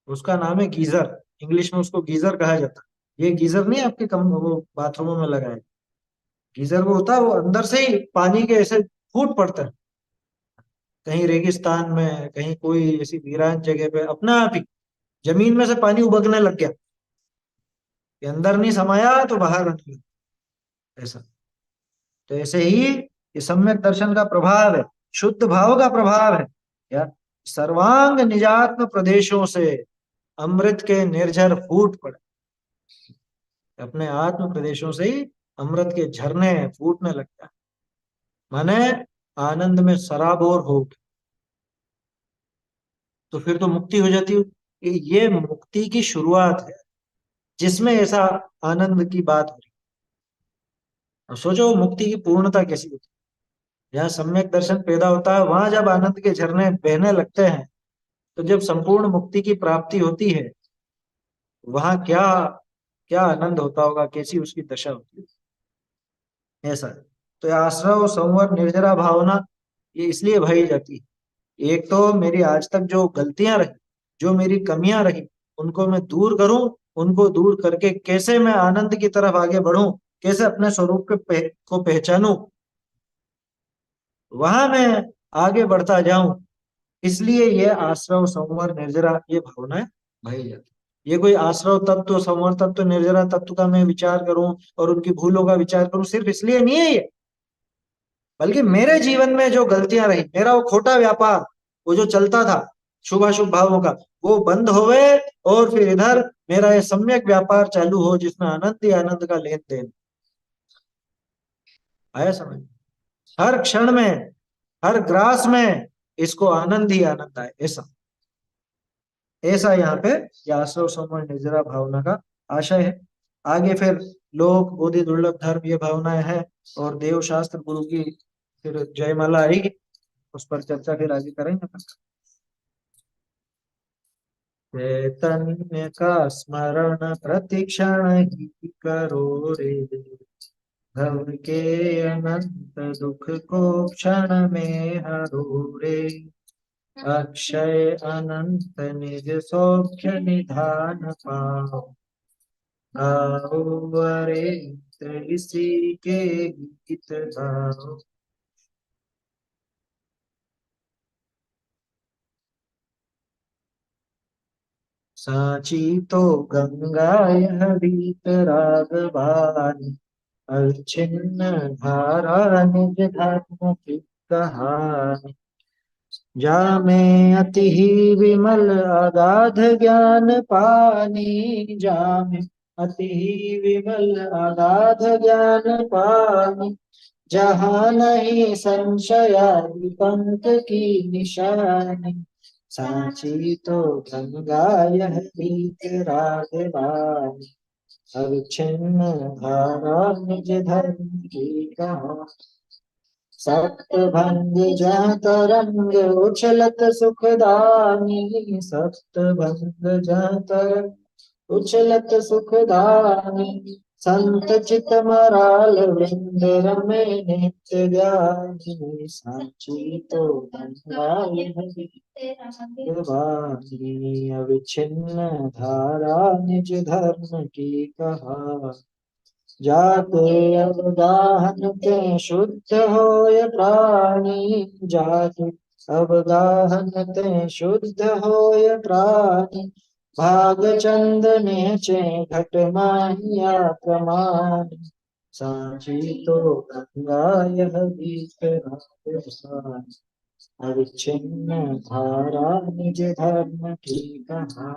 उसका नाम है गीजर। इंग्लिश में उसको गीजर कहा जाता है। ये गीजर नहीं आपके कम वो बाथरूमों में लगाए। गीजर वो होता है, वो अंदर से ही पानी के ऐसे फूट पड़ते हैं। कहीं रेगिस्तान में, कहीं कोई ऐसी वीरान जगह पे अपने आप ही जमीन में से पानी उबकने लग गया, कि अंदर नहीं समाया तो बाहर आने लगा। ऐसा। तो ऐसे ही ये सम्यक दर्शन का प्रभाव है, शुद्ध भाव का प्रभाव है। क्या? सर्वांग निजात्म प्रदेशों से अमृत के निर्झर फूट पड़े। अपने आत्म प्रदेशों से ही अमृत के झरने फूटने लगता है। माने आनंद में सराबोर हो गए। तो फिर तो मुक्ति हो जाती है। ये मुक्ति की शुरुआत है, जिसमें ऐसा आनंद की बात हो रही है। अब सोचो मुक्ति की पूर्णता कैसी होती है। जहाँ सम्यक दर्शन पैदा होता है, वहां जब आनंद के झरने बहने लगते हैं, तो जब संपूर्ण मुक्ति की प्राप्ति होती है, वहां क्या क्या आनंद होता होगा, कैसी उसकी दशा होती है। ऐसा है। तो ये आश्रव संवर निर्जरा भावना ये इसलिए भाई जाती है। एक तो मेरी आज तक जो गलतियां रही, जो मेरी कमियां रही, उनको मैं दूर करूं। उनको दूर करके कैसे मैं आनंद की तरफ आगे बढ़ूं, कैसे अपने स्वरूप को पहचानूं, वहां मैं आगे बढ़ता जाऊं। इसलिए ये आश्रव संवर निर्जरा ये भावनाएं भाई जाती। ये कोई आश्रव तत्व, संवर तत्व, निर्जरा तत्व का मैं विचार करूं और उनकी भूलों का विचार करूं, सिर्फ इसलिए नहीं है ये। बल्कि मेरे जीवन में जो गलतियां रही, मेरा वो खोटा व्यापार, वो जो चलता था शुभाशुभ भावों का, वो बंद होवे। और फिर इधर मेरा ये सम्यक व्यापार चालू हो, जिसमें आनंद ही आनंद का लेन देन। आया समझ? हर क्षण में, हर ग्रास में इसको आनंद ही आनंद आए, ऐसा। ऐसा यहाँ पे ये आश्रव समूह निजरा भावना का आशय है। आगे फिर लोक बोधि दुर्लभ धर्म ये भावनाएं हैं, और देव शास्त्र गुरु की फिर जयमाला आएगी, उस पर चर्चा फिर आगे करेंगे। चैतन्य का स्मरण प्रतिक्षण ही करो रे, भव के अनंत दुख को क्षण में हरो रे। अक्षय अनंत निज सौख्य निधान पाओ, गाओ अरे इसी के गीत गाओ। सांची तो गंगा यह रीत रागवानी, अविच्छिन्न धारा निज धर्म की कहानी। जा में अति ही विमल अगाध ज्ञान पानी, जा में अति ही विमल अगाध ज्ञान पानी। जहाँ नहीं संशयादि पंथ की निशानी, सांची तो गंगा यह रीत राघवानी, अविच्छिन्न धारा निज धर्म की कहानी। सप्त भंग जहाँ तरंग उछलत सुखदानी, सप्त भंग जहाँ तरंग उछलत सुखदानी। संत चित मराल वृंद रमे नित्य ध्यानी, सांची तो गंगा यह वाणी, अविच्छिन्न धारा निज धर्म की कहा, जाते अवगाहन ते शुद्ध होय प्राणी, जाते अवगाहन ते शुद्ध होय प्राणी, भाग चंद नेचे घट माहिया प्रमाण, सांची तो गंगा यह गीत राजस्थान, अविच्छिन्न धारा निज धर्म की कहा।